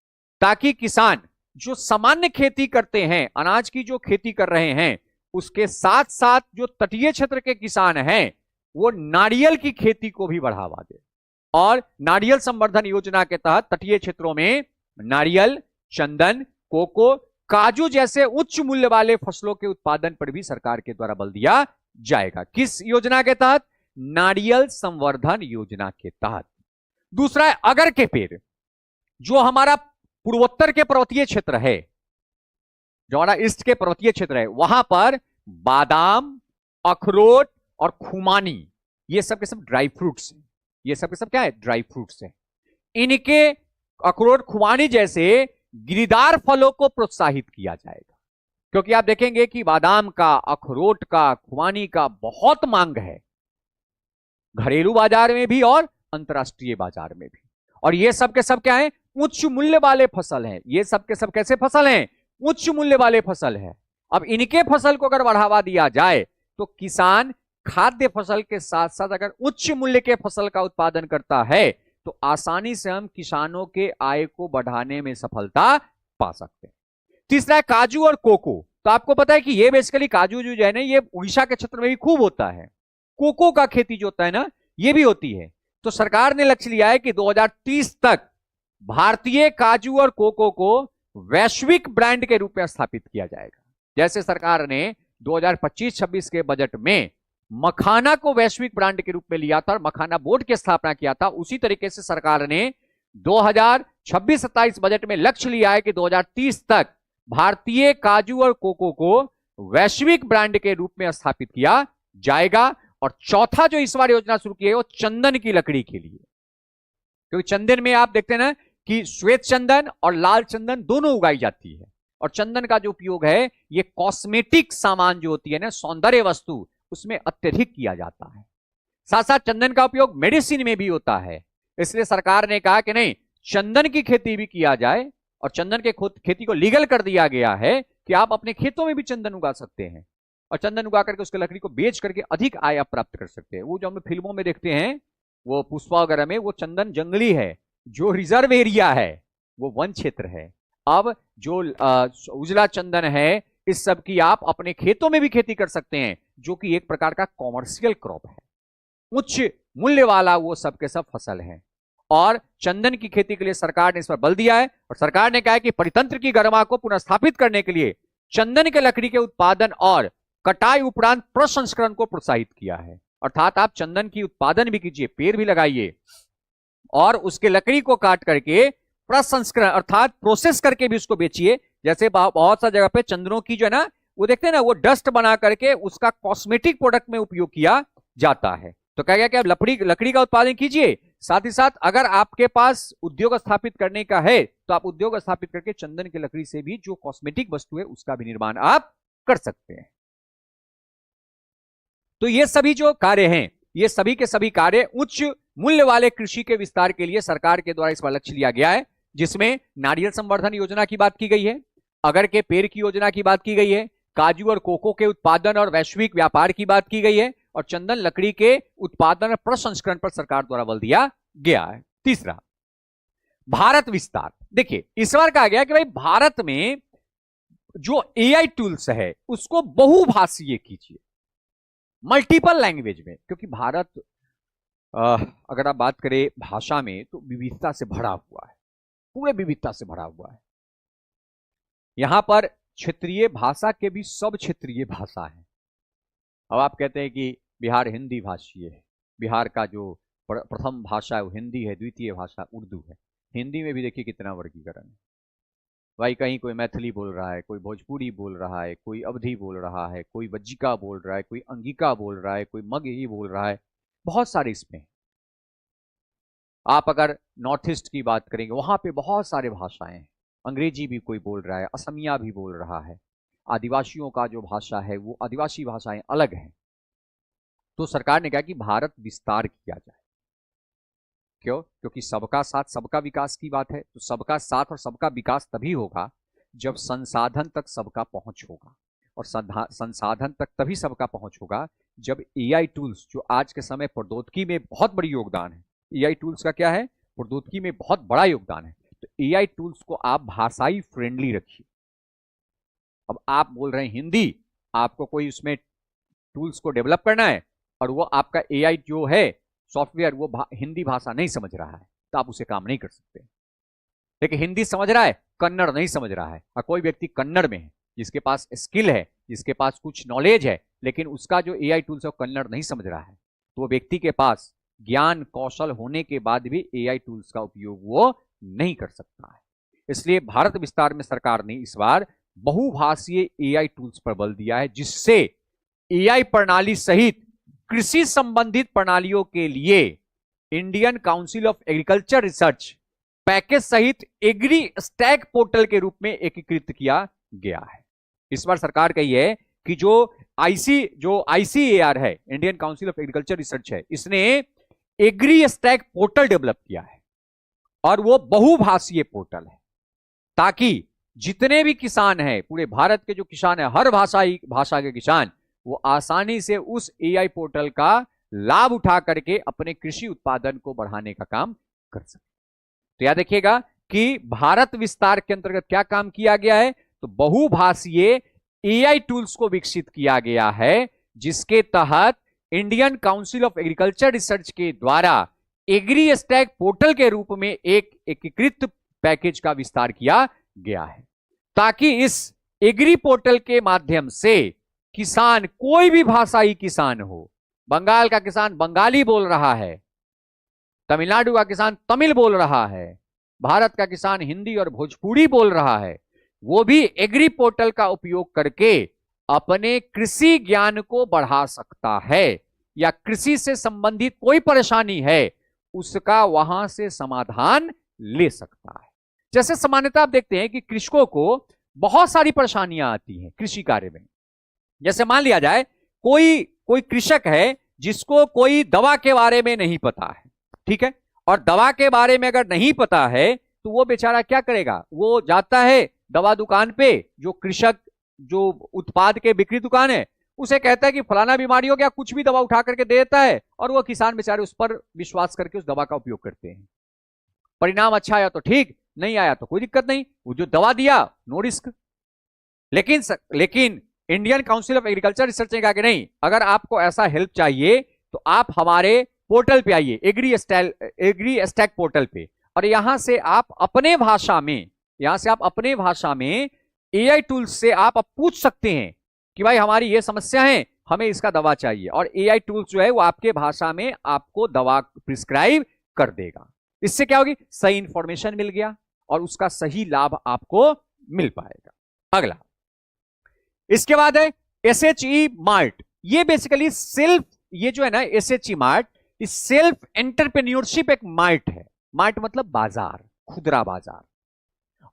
ताकि किसान जो सामान्य खेती करते हैं, अनाज की जो खेती कर रहे हैं, उसके साथ साथ जो तटीय क्षेत्र के किसान हैं, वो नारियल की खेती को भी बढ़ावा दे। और नारियल संवर्धन योजना के तहत तटीय क्षेत्रों में नारियल, चंदन, कोको, काजू जैसे उच्च मूल्य वाले फसलों के उत्पादन पर भी सरकार के द्वारा बल दिया जाएगा। किस योजना के तहत? नारियल संवर्धन योजना के तहत। दूसरा है अगर के पेड़। जो हमारा पूर्वोत्तर के पर्वतीय क्षेत्र है, जो हमारा ईस्ट के पर्वतीय क्षेत्र है, वहां पर बादाम, अखरोट और खुमानी, ये सब के सब ड्राई फ्रूट्स हैं। ये सब के सब क्या है? ड्राई फ्रूट्स हैं। इनके अखरोट, खुमानी जैसे गिरिदार फलों को प्रोत्साहित किया जाएगा, क्योंकि आप देखेंगे कि बादाम का, अखरोट का, खुमानी का बहुत मांग है, घरेलू बाजार में भी और अंतरराष्ट्रीय बाजार में भी। और ये सब के सब क्या है? उच्च मूल्य वाले फसल हैं। ये सब के सब कैसे फसल हैं? उच्च मूल्य वाले फसल है। अब इनके फसल को अगर बढ़ावा दिया जाए तो किसान खाद्य फसल के साथ साथ अगर उच्च मूल्य के फसल का उत्पादन करता है तो आसानी से हम किसानों के आय को बढ़ाने में सफलता पा सकते हैं। तीसरा है काजू और कोको। तो आपको पता है कि ये बेसिकली काजू जो है ना, ये उड़ीसा के क्षेत्र में भी खूब होता है। कोको का खेती जो होता है ना, ये भी होती है। तो सरकार ने लक्ष्य लिया है कि 2030 तक भारतीय काजू और कोको को वैश्विक ब्रांड के रूप में स्थापित किया जाएगा। जैसे सरकार ने 2025-26 के बजट में मखाना को वैश्विक ब्रांड के रूप में लिया था और मखाना बोर्ड की स्थापना किया था, उसी तरीके से सरकार ने 2026-27 बजट में लक्ष्य लिया है कि 2030 तक भारतीय काजू और कोको को वैश्विक ब्रांड के रूप में स्थापित किया जाएगा। और चौथा जो इस बार योजना शुरू की है वो चंदन की लकड़ी के लिए, क्योंकि चंदन में आप देखते हैं ना कि श्वेत चंदन और लाल चंदन दोनों उगाई जाती है। और चंदन का जो उपयोग है ये कॉस्मेटिक सामान जो होती है ना, सौंदर्य वस्तु, उसमें अत्यधिक किया जाता है। साथ साथ चंदन का उपयोग मेडिसिन में भी होता है। इसलिए सरकार ने कहा कि नहीं, चंदन की खेती भी किया जाए। और चंदन के खेती को लीगल कर दिया गया है कि आप अपने खेतों में भी चंदन उगा सकते हैं और चंदन उगा करके उसके लकड़ी को बेच करके अधिक आय आप प्राप्त कर सकते हैं। वो जो हम फिल्मों में देखते हैं, वो पुष्पा वगैरह में, वो चंदन जंगली है। जो रिजर्व एरिया है वो वन क्षेत्र है। अब जो उजला चंदन है, इस सब की आप अपने खेतों में भी खेती कर सकते हैं, जो कि एक प्रकार का कॉमर्शियल क्रॉप है। उच्च मूल्य वाला वो सब के सब फसल है। और चंदन की खेती के लिए सरकार ने इस पर बल दिया है और सरकार ने कहा है कि परितंत्र की गरिमा को पुनर्स्थापित करने के लिए चंदन के लकड़ी के उत्पादन और कटाई उपरांत प्रसंस्करण को प्रोत्साहित किया है। अर्थात आप चंदन की उत्पादन भी कीजिए, पेड़ भी लगाइए और उसके लकड़ी को काट करके प्रसंस्करण अर्थात प्रोसेस करके भी उसको बेचिए। जैसे बहुत सा जगह पे चंदनों की जो है ना, वो देखते हैं ना, वो डस्ट बना करके उसका कॉस्मेटिक प्रोडक्ट में उपयोग किया जाता है। तो कहा गया कि आप लकड़ी का उत्पादन कीजिए, साथ ही साथ अगर आपके पास उद्योग स्थापित करने का है तो आप उद्योग स्थापित करके चंदन की लकड़ी से भी जो कॉस्मेटिक वस्तु है उसका भी निर्माण आप कर सकते हैं। तो ये सभी जो कार्य हैं, ये सभी के सभी कार्य उच्च मूल्य वाले कृषि के विस्तार के लिए सरकार के द्वारा इसका लक्ष्य लिया गया है, जिसमें नारियल संवर्धन योजना की बात की गई है, अगर के पेड़ की योजना की बात की गई है, काजू और कोको के उत्पादन और वैश्विक व्यापार की बात की गई है, और चंदन लकड़ी के उत्पादन और प्रसंस्करण पर सरकार द्वारा बल दिया गया है। तीसरा, भारत विस्तार। देखिए इस बार कहा गया कि भाई भारत में जो एआई टूल्स है उसको बहुभाषीय कीजिए, मल्टीपल लैंग्वेज में, क्योंकि भारत अगर आप बात करें भाषा में तो विविधता से भरा हुआ है, पूरे विविधता से भरा हुआ है। यहां पर क्षेत्रीय भाषा के भी सब क्षेत्रीय भाषा है। अब आप कहते हैं कि बिहार हिंदी भाषीय है, बिहार का जो प्रथम भाषा है वो हिंदी है, द्वितीय भाषा उर्दू है। हिंदी में भी देखिए कितना वर्गीकरण है भाई, कहीं कोई मैथिली बोल रहा है, कोई भोजपुरी बोल रहा है, कोई अवधी बोल रहा है, कोई वज्जिका बोल रहा है, कोई अंगिका बोल रहा है, कोई मगही बोल रहा है, बहुत सारे इसमें। आप अगर नॉर्थ ईस्ट की बात करेंगे वहां पे बहुत सारे भाषाएं हैं, अंग्रेजी भी कोई बोल रहा है, असमिया भी बोल रहा है, आदिवासियों का जो भाषा है वो आदिवासी भाषाएं अलग हैं। तो सरकार ने कहा कि भारत विस्तार किया जाए। क्यों? क्योंकि सबका साथ सबका विकास की बात है। तो सबका साथ और सबका विकास तभी होगा जब संसाधन तक सबका पहुंच होगा, और संसाधन तक तभी सबका पहुंच होगा जब एआई टूल्स, जो आज के समय प्रौद्योगिकी में बहुत बड़ी योगदान है, एआई टूल्स का क्या है, प्रौद्योगिकी में बहुत बड़ा योगदान है। तो एआई टूल्स को आप भाषाई फ्रेंडली रखिए। अब आप बोल रहे हैं हिंदी, आपको कोई उसमें टूल्स को डेवलप करना है और वो आपका एआई जो है सॉफ्टवेयर वो हिंदी भाषा नहीं समझ रहा है, तो आप उसे काम नहीं कर सकते। लेकिन हिंदी समझ रहा है, कन्नड़ नहीं समझ रहा है, और कोई व्यक्ति कन्नड़ में है, जिसके पास स्किल है, जिसके पास कुछ नॉलेज है, लेकिन उसका जो एआई टूल्स है वो कन्नड़ नहीं समझ रहा है, तो वो व्यक्ति के पास ज्ञान कौशल होने के बाद भी एआई टूल्स का उपयोग वो नहीं कर सकता है। इसलिए भारत विस्तार में सरकार ने इस बार बहुभाषीय एआई टूल्स पर बल दिया है, जिससे एआई प्रणाली सहित कृषि संबंधित प्रणालियों के लिए Indian council of agriculture research package सहित एग्री स्टैक पोर्टल के रूप में एकीकृत किया गया है। इस बार सरकार कही है कि जो आईसीएआर है, Indian council of agriculture research है, इसने एग्री स्टैक पोर्टल डेवलप किया है, और वो बहुभाषीय पोर्टल है, ताकि जितने भी किसान हैं, पूरे भारत के जो किसान है, हर भाषा के किसान, वो आसानी से उस एआई पोर्टल का लाभ उठा करके अपने कृषि उत्पादन को बढ़ाने का काम कर सके। तो याद रखिएगा कि भारत विस्तार के अंतर्गत क्या काम किया गया है, तो बहुभाषीय एआई टूल्स को विकसित किया गया है, जिसके तहत Indian council of agriculture research के द्वारा एग्री स्टैक पोर्टल के रूप में एक एकीकृत पैकेज का विस्तार किया गया है, ताकि इस एग्री पोर्टल के माध्यम से किसान, कोई भी भाषाई किसान हो, बंगाल का किसान बंगाली बोल रहा है, तमिलनाडु का किसान तमिल बोल रहा है, भारत का किसान हिंदी और भोजपुरी बोल रहा है, वो भी एग्री पोर्टल का उपयोग करके अपने कृषि ज्ञान को बढ़ा सकता है, या कृषि से संबंधित कोई परेशानी है उसका वहां से समाधान ले सकता है। जैसे सामान्यतः आप देखते हैं कि कृषकों को बहुत सारी परेशानियां आती हैं कृषि कार्य में। जैसे मान लिया जाए कोई कृषक है जिसको कोई दवा के बारे में नहीं पता है, ठीक है, और दवा के बारे में अगर नहीं पता है तो वो बेचारा क्या करेगा, वो जाता है दवा दुकान पे, जो कृषक जो उत्पाद के बिक्री दुकान है, उसे कहता है कि फलाना बीमारी हो गया, कुछ भी दवा उठा करके दे देता है, और वो किसान बेचारे उस पर विश्वास करके उस दवा का उपयोग करते हैं। परिणाम अच्छा आया तो ठीक, नहीं आया तो कोई दिक्कत नहीं, वो जो दवा दिया नो रिस्क। लेकिन Indian council of agriculture research ने कहा कि नहीं, अगर आपको ऐसा हेल्प चाहिए तो आप हमारे पोर्टल पे आइए, एग्री स्टैक पोर्टल पे, और यहां से आप अपने भाषा में एआई टूल्स से आप पूछ सकते हैं कि भाई हमारी ये समस्या है, हमें इसका दवा चाहिए, और एआई टूल्स जो है वो आपके भाषा में आपको दवा प्रिस्क्राइब कर देगा। इससे क्या होगी, सही इंफॉर्मेशन मिल गया और उसका सही लाभ आपको मिल पाएगा। अगला, इसके बाद है SHE मार्ट। ये बेसिकली ये जो है ना SHE मार्ट, इस सेल्फ एंटरप्रेन्योरशिप एक मार्ट है। मार्ट मतलब बाजार, खुदरा बाजार।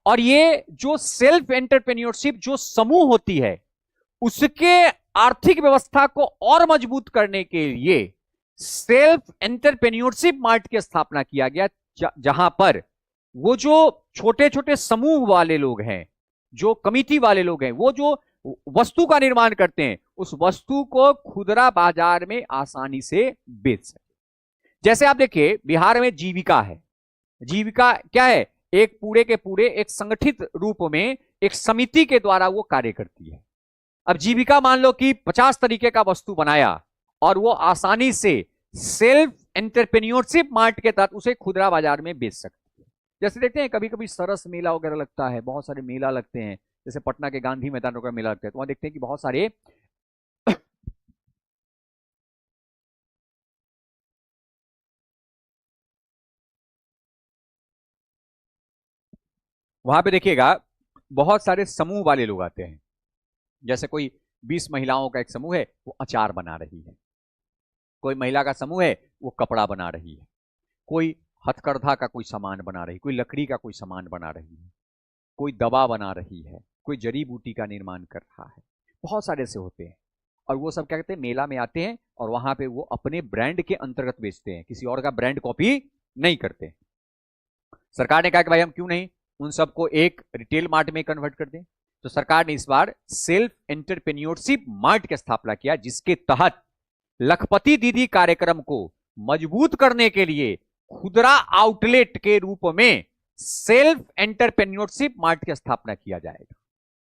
और ये जो सेल्फ एंटरप्रेन्योरशिप जो समूह होती है, उसके आर्थिक व्यवस्था को और मजबूत करने के लिए सेल्फ एंटरप्रेन्योरशिप मार्ट की स्थापना किया गया, जहां पर वो जो छोटे छोटे समूह वाले लोग हैं, जो कमिटी वाले लोग हैं, वो जो वस्तु का निर्माण करते हैं, उस वस्तु को खुदरा बाजार में आसानी से बेच सके। जैसे आप देखिए, बिहार में जीविका है। जीविका क्या है? एक पूरे के पूरे एक संगठित रूप में एक समिति के द्वारा वो कार्य करती है। अब जीविका मान लो कि 50 तरीके का वस्तु बनाया और वो आसानी से सेल्फ एंटरप्रेन्योरशिप मार्ट के तहत उसे खुदरा बाजार में बेच सकती है। जैसे देखते हैं कभी कभी सरस मेला वगैरह लगता है, बहुत सारे मेला लगते हैं, जैसे पटना के गांधी मैदान का मेला लगता है, तो वहां देखते हैं कि बहुत सारे वहां पे देखिएगा बहुत सारे समूह वाले लोग आते हैं। जैसे कोई 20 महिलाओं का एक समूह है, वो अचार बना रही है। कोई महिला का समूह है, वो कपड़ा बना रही है। कोई हथकरघा का कोई सामान बना रही, कोई लकड़ी का कोई सामान बना रही है, कोई दवा बना रही है, कोई जड़ी बूटी का निर्माण कर रहा है। बहुत सारे ऐसे होते हैं। और वो सब क्या कहते हैं, मेला में आते हैं और वहां पे वो अपने ब्रांड के अंतर्गत बेचते हैं, किसी और का ब्रांड कॉपी नहीं करते। सरकार ने कहा कि भाई हम क्यों नहीं उन सबको एक रिटेल मार्ट में कन्वर्ट कर दें। तो सरकार ने इस बार सेल्फ एंटरप्रेन्योरशिप मार्ट की स्थापना किया, जिसके तहत लखपति दीदी कार्यक्रम को मजबूत करने के लिए खुदरा आउटलेट के रूप में सेल्फ एंटरप्रेन्योरशिप मार्ट की स्थापना किया जाएगा।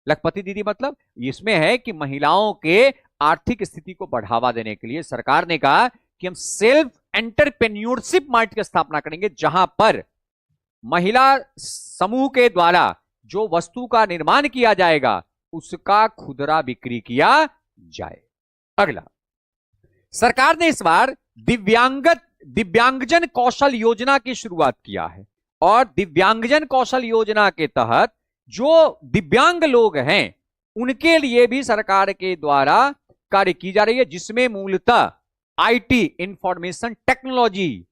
लखपति दीदी मतलब इसमें है कि महिलाओं के आर्थिक स्थिति को बढ़ावा देने के लिए सरकार ने कहा कि हम सेल्फ एंटरप्रेन्योरशिप मार्ट की स्थापना करेंगे, जहां पर महिला समूह के द्वारा जो वस्तु का निर्माण किया जाएगा उसका खुदरा बिक्री किया जाए। अगला, सरकार ने इस बार दिव्यांगजन कौशल योजना की शुरुआत किया है। और दिव्यांगजन कौशल योजना के तहत जो दिव्यांग लोग हैं उनके लिए भी सरकार के द्वारा कार्य की जा रही है, जिसमें मूलतः IT, information technology,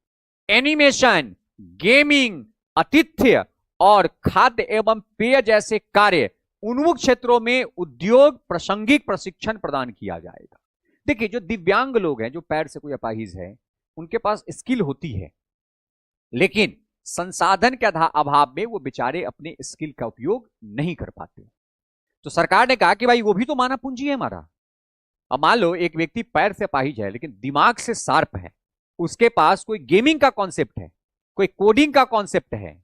animation, gaming, आतिथ्य और खाद्य एवं पेय जैसे कार्य उन्मुख क्षेत्रों में उद्योग प्रासंगिक प्रशिक्षण प्रदान किया जाएगा। देखिए, जो दिव्यांग लोग हैं, जो पैर से कोई अपाहिज है, उनके पास स्किल होती है, लेकिन संसाधन के अभाव में वो बेचारे अपने स्किल का उपयोग नहीं कर पाते। तो सरकार ने कहा कि भाई वो भी तो मानव पूंजी है हमारा। अब मान लो एक व्यक्ति पैर से अपाहिज है लेकिन दिमाग से शार्प है, उसके पास कोई गेमिंग का कॉन्सेप्ट है, कोई कोडिंग का कॉन्सेप्ट है,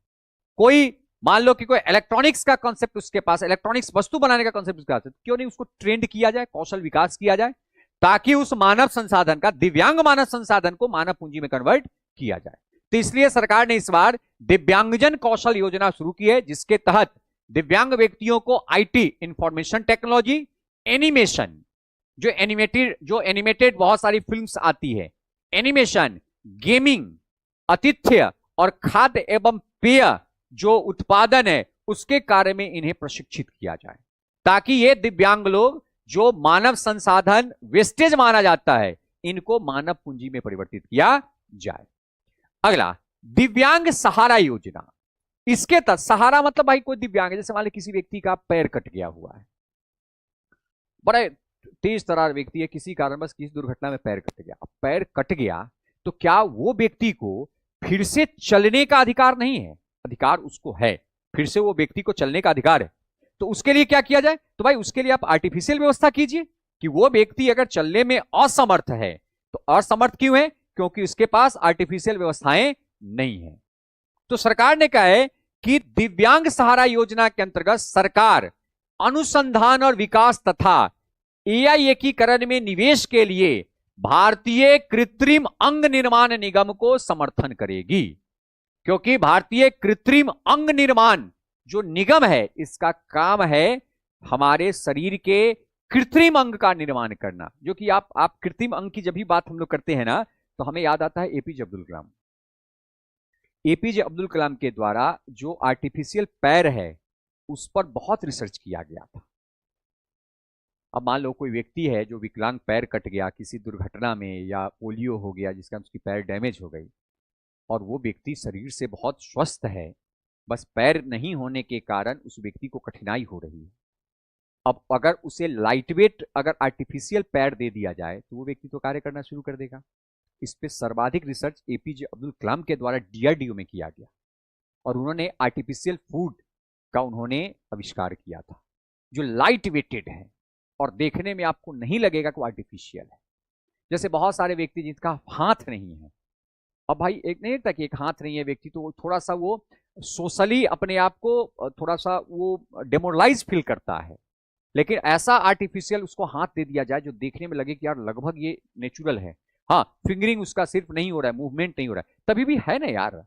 कोई मान लो कि कोई इलेक्ट्रॉनिक्स का कॉन्सेप्ट उसके पास, इलेक्ट्रॉनिक्स वस्तु बनाने का कॉन्सेप्ट उसके पास, क्यों नहीं उसको ट्रेंड किया जाए, कौशल विकास किया जाए, ताकि उस मानव संसाधन का, दिव्यांग मानव संसाधन को मानव पूंजी में कन्वर्ट किया जाए। तो इसलिए सरकार ने इस बार दिव्यांगजन कौशल योजना शुरू की है, जिसके तहत दिव्यांग व्यक्तियों को आईटी, इंफॉर्मेशन टेक्नोलॉजी, एनिमेशन, जो एनिमेटेड बहुत सारी फिल्म्स आती है, एनिमेशन, गेमिंग, आतिथ्य और खाद्य एवं पेय जो उत्पादन है उसके कार्य में इन्हें प्रशिक्षित किया जाए, ताकि ये दिव्यांग लोग जो मानव संसाधन वेस्टेज माना जाता है, इनको मानव पूंजी में परिवर्तित किया जाए। अगला, दिव्यांग सहारा योजना। इसके तहत सहारा मतलब भाई कोई दिव्यांग, जैसे मान लीजिए किसी व्यक्ति का पैर कट गया हुआ है, बड़े तेज तरार व्यक्ति है, किसी कारणवश किसी दुर्घटना में पैर कट गया। अब पैर कट गया तो क्या वो व्यक्ति को फिर से चलने का अधिकार नहीं है? अधिकार उसको है, फिर से वो व्यक्ति को चलने का अधिकार है। तो उसके लिए क्या किया जाए? तो भाई उसके लिए आप आर्टिफिशियल व्यवस्था कीजिए कि वो व्यक्ति अगर चलने में असमर्थ है, तो असमर्थ क्यों है? क्योंकि उसके पास आर्टिफिशियल व्यवस्थाएं नहीं है। तो सरकार ने कहा है कि दिव्यांग सहारा योजना के अंतर्गत सरकार अनुसंधान और विकास तथा एआई एकीकरण में निवेश के लिए भारतीय कृत्रिम अंग निर्माण निगम को समर्थन करेगी, क्योंकि भारतीय कृत्रिम अंग निर्माण जो निगम है, इसका काम है हमारे शरीर के कृत्रिम अंग का निर्माण करना। जो कि आप कृत्रिम अंग की जब भी बात हम लोग करते हैं ना, तो हमें याद आता है एपीजे अब्दुल कलाम। एपीजे अब्दुल कलाम के द्वारा जो आर्टिफिशियल पैर है उस पर बहुत रिसर्च किया गया था। अब मान लो कोई व्यक्ति है जो विकलांग पैर कट गया किसी दुर्घटना में, या पोलियो हो गया जिसका उसकी पैर डैमेज हो गई, और वो व्यक्ति शरीर से बहुत स्वस्थ है, बस पैर नहीं होने के कारण उस व्यक्ति को कठिनाई हो रही है। अब अगर उसे लाइटवेट अगर आर्टिफिशियल पैर दे दिया जाए तो वो व्यक्ति तो कार्य करना शुरू कर देगा। इस पे सर्वाधिक रिसर्च एपीजे अब्दुल कलाम के द्वारा डीआरडीओ में किया गया, और उन्होंने आर्टिफिशियल फूड का उन्होंने आविष्कार किया था जो लाइट वेटेड है और देखने में आपको नहीं लगेगा कि आर्टिफिशियल है। जैसे बहुत सारे व्यक्ति जिनका हाथ नहीं है, अब भाई एक नहीं था कि एक हाथ नहीं है व्यक्ति तो थोड़ा सा वो सोशली अपने आप को थोड़ा सा वो डेमोरलाइज फील करता है, लेकिन ऐसा आर्टिफिशियल उसको हाथ दे दिया जाए जो देखने में लगे कि यार लगभग ये नेचुरल है, हाँ फिंगरिंग उसका सिर्फ नहीं हो रहा है, मूवमेंट नहीं हो रहा है, तभी भी है ना यार।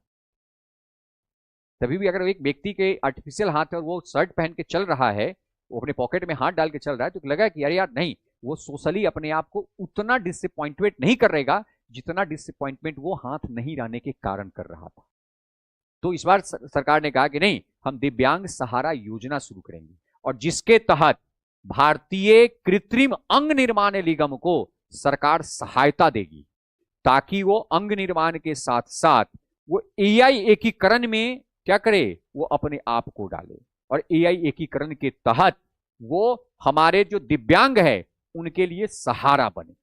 तभी भी अगर एक व्यक्ति के आर्टिफिशियल हाथ है और वो शर्ट पहन के चल रहा है, वो अपने पॉकेट में हाथ डाल के चल रहा है, तो लगा कि यार नहीं, वो सोशली अपने आप को उतना डिसअपॉइंटमेंट नहीं करेगा जितना डिसअपॉइंटमेंट वो हाथ नहीं रहने के कारण कर रहा था। तो इस बार सरकार ने कहा कि नहीं, हम दिव्यांग सहारा योजना शुरू करेंगे, और जिसके तहत भारतीय कृत्रिम अंग निर्माण निगम को सरकार सहायता देगी ताकि वो अंग निर्माण के साथ साथ वो एआई एकीकरण में क्या करे, वो अपने आप को डाले, और एआई एकीकरण के तहत वो हमारे जो दिव्यांग है उनके लिए सहारा बने।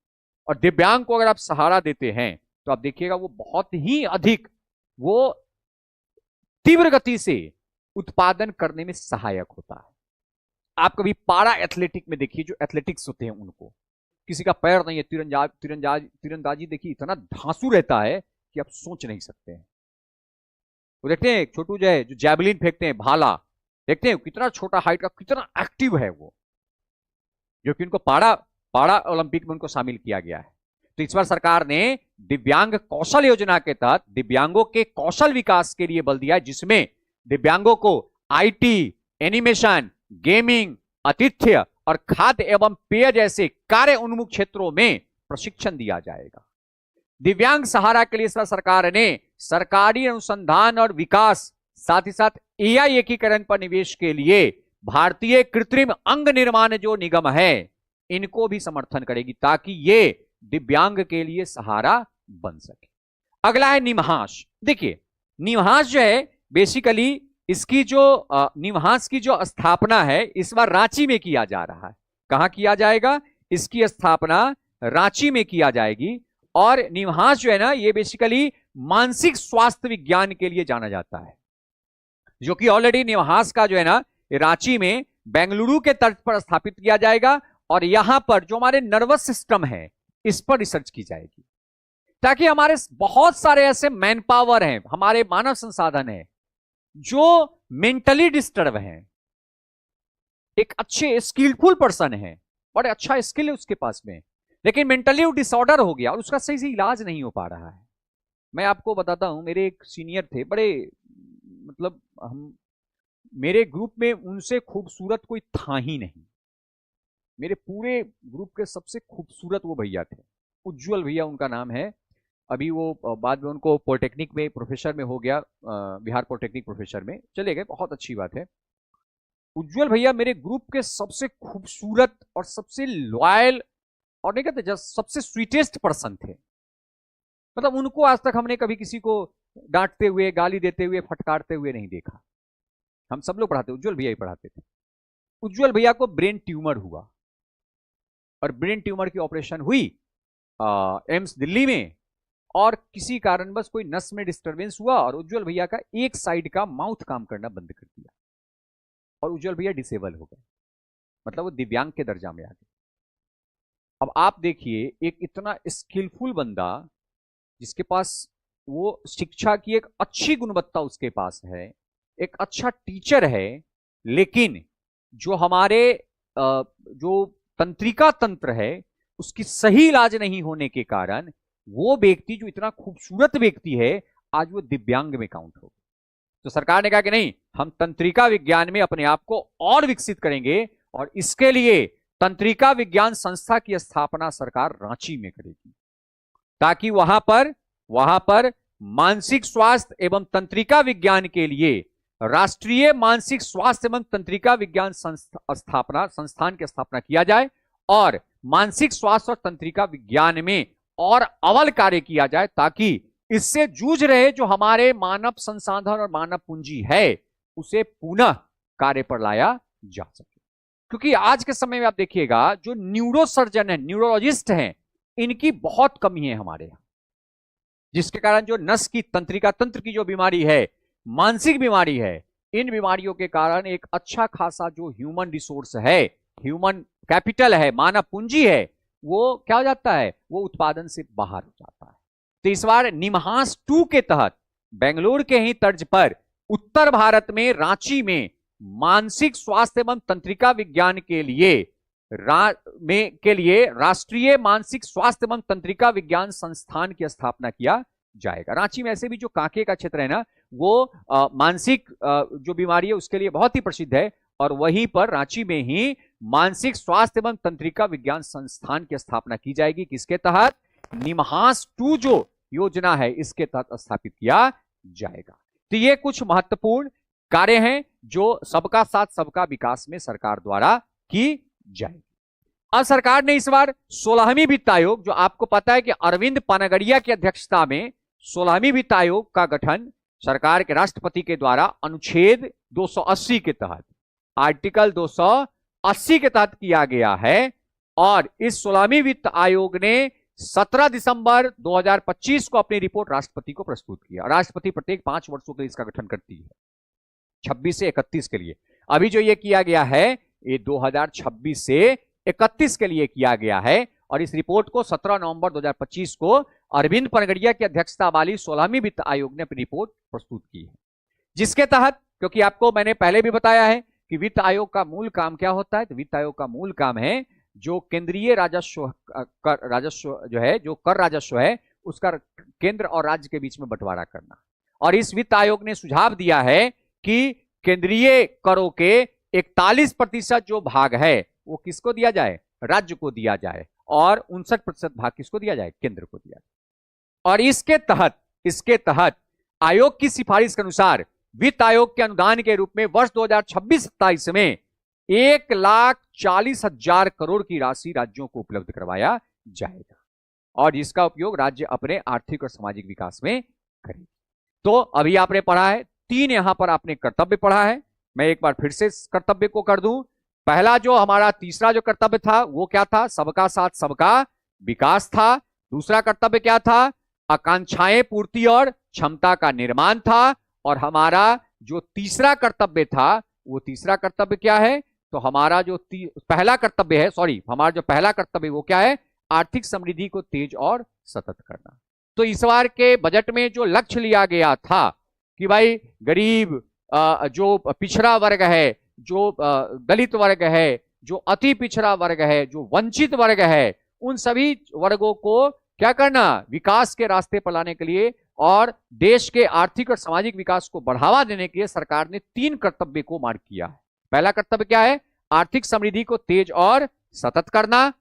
और दिव्यांग को अगर आप सहारा देते हैं तो आप देखिएगा वो बहुत ही अधिक वो तीव्र गति से उत्पादन करने में सहायक होता है। आप कभी पारा एथलेटिक में देखिए, जो एथलेटिक्स होते हैं उनको किसी का पैर नहीं है, तीरंदाजी देखिए इतना धांसू रहता है कि आप सोच नहीं सकते हैं। वो देखते हैं छोटू जय जो जैवलिन फेंकते हैं, भाला देखते हैं कितना छोटा हाइट का, कितना एक्टिव है वो, जो कि उनको पारा ओलंपिक में उनको शामिल किया गया है। तो इस बार सरकार ने दिव्यांग कौशल योजना के तहत दिव्यांगों के कौशल विकास के लिए बल दिया है, जिसमें दिव्यांगों को आईटी, एनिमेशन, गेमिंग, आतिथ्य और खाद्य एवं पेय जैसे कार्य उन्मुख क्षेत्रों में प्रशिक्षण दिया जाएगा। दिव्यांग सहारा के लिए इस बार सरकार ने सरकारी अनुसंधान और विकास, साथ ही साथ एआई एकीकरण पर निवेश के लिए भारतीय कृत्रिम अंग निर्माण जो निगम है इनको भी समर्थन करेगी ताकि ये दिव्यांग के लिए सहारा बन सके। अगला है निमहांस। देखिए निमहांस जो है बेसिकली इसकी जो निमहांस की जो स्थापना है इस बार रांची में किया जा रहा है। कहां किया जाएगा? इसकी स्थापना रांची में किया जाएगी। और निमहांस जो है ना ये बेसिकली मानसिक स्वास्थ्य विज्ञान के लिए जाना जाता है, जो कि ऑलरेडी निमहांस का जो है ना रांची में बेंगलुरु के तर्ज पर स्थापित किया जाएगा, और यहां पर जो हमारे नर्वस सिस्टम है इस पर रिसर्च की जाएगी, ताकि हमारे बहुत सारे ऐसे मैन पावर हैं, हमारे मानव संसाधन है जो मेंटली डिस्टर्ब हैं, एक अच्छे स्किलफुल पर्सन है, बड़े अच्छा स्किल है उसके पास में, लेकिन मेंटली डिसऑर्डर हो गया और उसका सही से इलाज नहीं हो पा रहा है। मैं आपको बताता हूं, मेरे एक सीनियर थे, बड़े मतलब हम मेरे ग्रुप में उनसे खूबसूरत कोई था ही नहीं। मेरे पूरे ग्रुप के सबसे खूबसूरत वो भैया थे, उज्जवल भैया उनका नाम है। अभी वो बाद में उनको पॉलिटेक्निक में प्रोफेसर में हो गया, बिहार पॉलिटेक्निक प्रोफेसर में चले गए, बहुत अच्छी बात है। उज्जवल भैया मेरे ग्रुप के सबसे खूबसूरत और सबसे लॉयल और नहीं कहते जस्ट सबसे स्वीटेस्ट पर्सन थे। मतलब उनको आज तक हमने कभी किसी को डांटते हुए, गाली देते हुए, फटकारते हुए नहीं देखा। हम सब लोग पढ़ाते, उज्जवल भैया ही पढ़ाते थे। उज्जवल भैया को ब्रेन ट्यूमर हुआ और ब्रेन ट्यूमर की ऑपरेशन हुई एम्स दिल्ली में, और किसी कारणवश कोई नस में डिस्टरबेंस हुआ और उज्जवल भैया का एक साइड का माउथ काम करना बंद कर दिया और उज्जवल भैया डिसेबल हो गए, मतलब वो दिव्यांग के दर्जा में आ गए। अब आप देखिए एक इतना स्किलफुल बंदा जिसके पास वो शिक्षा की एक अच्छी गुणवत्ता उसके पास है, एक अच्छा टीचर है, लेकिन जो हमारे जो तंत्रिका तंत्र है उसकी सही इलाज नहीं होने के कारण वो व्यक्ति जो इतना खूबसूरत व्यक्ति है आज वो दिव्यांग में काउंट हो। तो सरकार ने कहा कि नहीं, हम तंत्रिका विज्ञान में अपने आप को और विकसित करेंगे और इसके लिए तंत्रिका विज्ञान संस्था की स्थापना सरकार रांची में करेगी, ताकि वहां पर मानसिक स्वास्थ्य एवं तंत्रिका विज्ञान के लिए राष्ट्रीय मानसिक स्वास्थ्य एवं तंत्रिका विज्ञान संस्थान की स्थापना किया जाए और मानसिक स्वास्थ्य और तंत्रिका विज्ञान में और अव्वल कार्य किया जाए, ताकि इससे जूझ रहे जो हमारे मानव संसाधन और मानव पूंजी है उसे पुनः कार्य पर लाया जा सके। क्योंकि आज के समय में आप देखिएगा जो न्यूरोसर्जन है, न्यूरोलॉजिस्ट हैं, इनकी बहुत कमी है हमारे यहां, जिसके कारण जो नस की तंत्रिका तंत्र की जो बीमारी है, मानसिक बीमारी है, इन बीमारियों के कारण एक अच्छा खासा जो ह्यूमन रिसोर्स है, ह्यूमन कैपिटल है, मानव पूंजी है, वो क्या हो जाता है, वो उत्पादन से बाहर हो जाता है। तो इस बार निमहांस 2 के तहत बेंगलुरु के ही तर्ज पर उत्तर भारत में रांची में मानसिक स्वास्थ्य एवं तंत्रिका विज्ञान के लिए राष्ट्रीय मानसिक स्वास्थ्य एवं तंत्रिका विज्ञान संस्थान की स्थापना किया जाएगा। रांची में ऐसे भी जो कांके का क्षेत्र है ना, वो मानसिक जो बीमारी है उसके लिए बहुत ही प्रसिद्ध है, और वहीं पर रांची में ही मानसिक स्वास्थ्य एवं तंत्रिका विज्ञान संस्थान की स्थापना की जाएगी। किसके तहत? निमहांस 2 जो योजना है इसके तहत स्थापित किया जाएगा। तो ये कुछ महत्वपूर्ण कार्य हैं जो सबका साथ सबका विकास में सरकार द्वारा की जाएगी। अब सरकार ने इस बार 16वीं वित्त आयोग, जो आपको पता है कि अरविंद पानागड़िया की अध्यक्षता में 16वीं वित्त आयोग का गठन सरकार के राष्ट्रपति के द्वारा अनुच्छेद 280 के तहत, आर्टिकल 280 के तहत किया गया है। और इस 16वीं वित्त आयोग ने 17 दिसंबर 2025 को अपनी रिपोर्ट राष्ट्रपति को प्रस्तुत किया। राष्ट्रपति प्रत्येक 5 वर्षों के लिए इसका गठन करती है, 26 से 31 के लिए। अभी जो ये किया गया है ये 2026 से 31 के लिए किया गया है, और इस रिपोर्ट को 17 नवंबर 2025 को अरविंद पानागड़िया की अध्यक्षता वाली 16वीं वित्त आयोग ने अपनी रिपोर्ट प्रस्तुत की है, जिसके तहत, क्योंकि आपको मैंने पहले भी बताया है कि वित्त आयोग का मूल काम क्या होता है, तो वित्त आयोग का मूल काम है जो केंद्रीय राजस्व जो है, जो कर राजस्व है, उसका केंद्र और राज्य के बीच में बंटवारा करना। और इस वित्त आयोग ने सुझाव दिया है कि केंद्रीय करों के 41% जो भाग है वो किसको दिया जाए? राज्य को दिया जाए, और 59% भाग किसको दिया जाए? केंद्र को दिया जाए। और इसके तहत आयोग की सिफारिश के अनुसार वित्त आयोग के अनुदान के रूप में वर्ष 2026-27 में 1,40,000 करोड़ की राशि राज्यों को उपलब्ध करवाया जाएगा, और जिसका उपयोग राज्य अपने आर्थिक और सामाजिक विकास में करेंगे। तो अभी आपने पढ़ा है 3, यहां पर आपने कर्तव्य पढ़ा है। मैं एक बार फिर से कर्तव्य को कर दूं। पहला जो हमारा तीसरा जो कर्तव्य था वो क्या था? सबका साथ सबका विकास था। दूसरा कर्तव्य क्या था? आकांक्षाएं पूर्ति और क्षमता का निर्माण था। और हमारा जो तीसरा कर्तव्य था, वो तीसरा कर्तव्य क्या है? तो हमारा जो पहला कर्तव्य है, हमारा जो पहला कर्तव्य वो क्या है? आर्थिक समृद्धि को तेज और सतत करना। तो इस बार के बजट में जो लक्ष्य लिया गया था कि भाई गरीब, जो पिछड़ा वर्ग है, जो दलित वर्ग है, जो अति पिछड़ा वर्ग है, जो वंचित वर्ग है, उन सभी वर्गों को क्या करना? विकास के रास्ते पर लाने के लिए और देश के आर्थिक और सामाजिक विकास को बढ़ावा देने के लिए सरकार ने 3 कर्तव्य को मार्क किया है। पहला कर्तव्य क्या है? आर्थिक समृद्धि को तेज और सतत करना।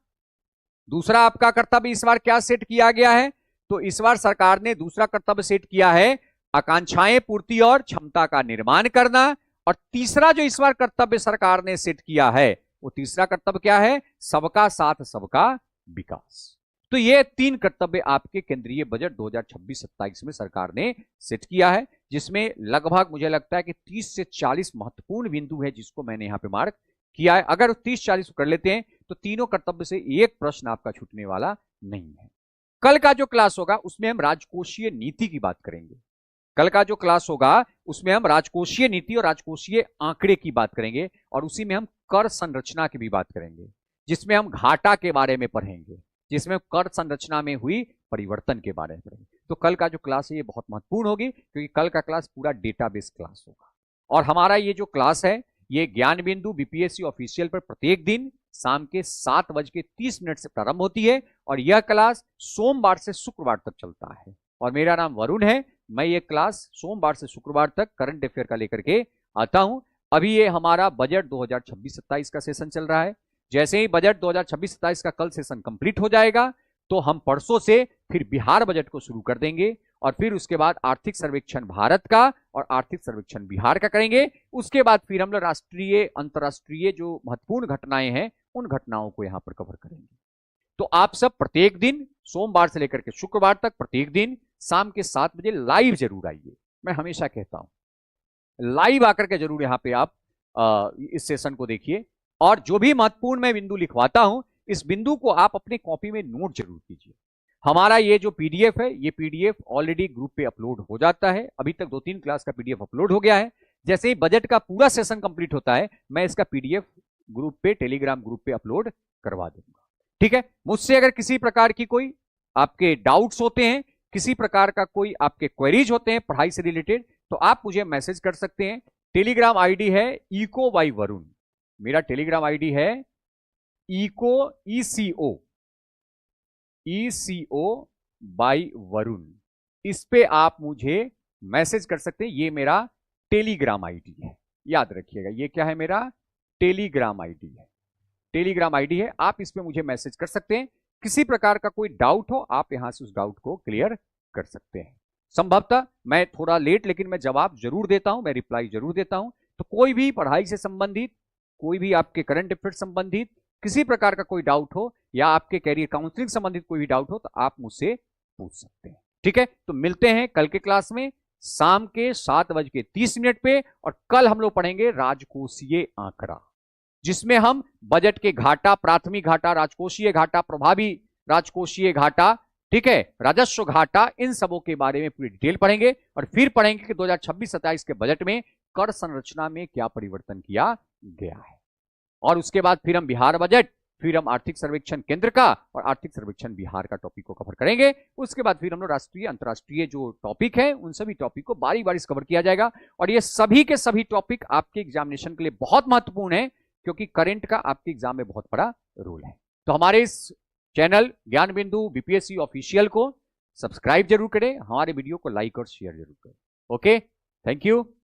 दूसरा आपका कर्तव्य इस बार क्या सेट किया गया है? तो इस बार सरकार ने दूसरा कर्तव्य सेट किया है आकांक्षाएं पूर्ति और क्षमता का निर्माण करना। और तीसरा जो इस बार कर्तव्य सरकार ने सेट किया है, वो तीसरा कर्तव्य क्या है? सबका साथ सबका विकास। तो ये 3 कर्तव्य आपके केंद्रीय बजट 2026-27 में सरकार ने सेट किया है, जिसमें लगभग मुझे लगता है कि 30 से 40 महत्वपूर्ण बिंदु है जिसको मैंने यहां पे मार्क किया है। अगर 30-40 कर लेते हैं तो तीनों कर्तव्य से एक प्रश्न आपका छूटने वाला नहीं है। कल का जो क्लास होगा उसमें हम राजकोषीय नीति की बात करेंगे। कल का जो क्लास होगा उसमें हम राजकोषीय नीति और राजकोषीय आंकड़े की बात करेंगे, और उसी में हम कर संरचना की भी बात करेंगे, जिसमें हम घाटा के बारे में पढ़ेंगे, जिसमें कर संरचना में हुई परिवर्तन के बारे में पढ़ेंगे। तो कल का जो क्लास है ये बहुत महत्वपूर्ण होगी, क्योंकि कल का क्लास पूरा डेटाबेस क्लास होगा। और हमारा ये जो क्लास है ये ज्ञान बिंदु बीपीएससी ऑफिशियल पर प्रत्येक दिन शाम के 7:30 से प्रारंभ होती है, और यह क्लास सोमवार से शुक्रवार तक चलता है। और मेरा नाम वरुण है। मैं ये क्लास सोमवार से शुक्रवार तक करंट अफेयर का लेकर के आता हूं। अभी ये हमारा बजट 2026-27 का सेशन चल रहा है। जैसे ही बजट 2026-27 का कल सेशन कंप्लीट हो जाएगा तो हम परसों से फिर बिहार बजट को शुरू कर देंगे, और फिर उसके बाद आर्थिक सर्वेक्षण भारत का और आर्थिक सर्वेक्षण बिहार का करेंगे। उसके बाद फिर हम लोग राष्ट्रीय अंतर्राष्ट्रीय जो महत्वपूर्ण घटनाएं हैं उन घटनाओं को यहां पर कवर करेंगे। तो आप सब प्रत्येक दिन सोमवार से लेकर के शुक्रवार तक प्रत्येक दिन शाम के 7 बजे लाइव जरूर आइए। मैं हमेशा कहता हूं लाइव आकर के जरूर यहां पे आप इस सेशन को देखिए, और जो भी महत्वपूर्ण मैं बिंदु लिखवाता हूं इस बिंदु को आप अपने कॉपी में नोट जरूर कीजिए। हमारा ये जो पीडीएफ है ये पीडीएफ ऑलरेडी ग्रुप पे अपलोड हो जाता है, अभी तक 2-3 क्लास का पीडीएफ अपलोड हो गया है। जैसे ही बजट का पूरा सेशन कंप्लीट होता है मैं इसका पीडीएफ ग्रुप पे, टेलीग्राम ग्रुप पे अपलोड करवा दूंगा। ठीक है, मुझसे अगर किसी प्रकार की कोई आपके डाउट्स होते हैं, किसी प्रकार का कोई आपके क्वेरीज होते हैं पढ़ाई से रिलेटेड, तो आप मुझे मैसेज कर सकते हैं। टेलीग्राम आईडी है इको बाई वरुण, मेरा टेलीग्राम आईडी है इको ECO बाई वरुण। इस पे आप मुझे मैसेज कर सकते हैं। ये मेरा टेलीग्राम आईडी है, याद रखिएगा ये क्या है, मेरा टेलीग्राम आईडी है। टेलीग्राम आईडी है, आप इस पे मुझे मैसेज कर सकते हैं। किसी प्रकार का कोई डाउट हो आप यहां से उस डाउट को क्लियर कर सकते हैं। संभवतः मैं थोड़ा लेट, लेकिन मैं जवाब जरूर देता हूं, मैं रिप्लाई जरूर देता हूं। तो कोई भी पढ़ाई से संबंधित, कोई भी आपके करंट अफेयर संबंधित किसी प्रकार का कोई डाउट हो, या आपके कैरियर काउंसलिंग संबंधित कोई भी डाउट हो, तो आप मुझसे पूछ सकते हैं। ठीक है, तो मिलते हैं कल के क्लास में शाम के 7:30 पे, और कल हम लोग पढ़ेंगे राजकोषीय आंकड़ा, जिसमें हम बजट के घाटा, प्राथमिक घाटा, राजकोषीय घाटा, प्रभावी राजकोषीय घाटा, ठीक है, राजस्व घाटा, इन सबों के बारे में पूरी डिटेल पढ़ेंगे। और फिर पढ़ेंगे कि 2026-27 के बजट में कर संरचना में क्या परिवर्तन किया गया है। और उसके बाद फिर हम बिहार बजट, फिर हम आर्थिक सर्वेक्षण केंद्र का और आर्थिक सर्वेक्षण बिहार का टॉपिक को कवर करेंगे। उसके बाद फिर हम लोग राष्ट्रीय अंतर्राष्ट्रीय जो टॉपिक है उन सभी टॉपिक को बारी बारी कवर किया जाएगा। और ये सभी के सभी टॉपिक आपके एग्जामिनेशन के लिए बहुत महत्वपूर्ण है, क्योंकि करंट का आपके एग्जाम में बहुत बड़ा रोल है। तो हमारे इस चैनल ज्ञान बिंदु बीपीएससी ऑफिशियल को सब्सक्राइब जरूर करें, हमारे वीडियो को लाइक और शेयर जरूर करें। Okay, thank you.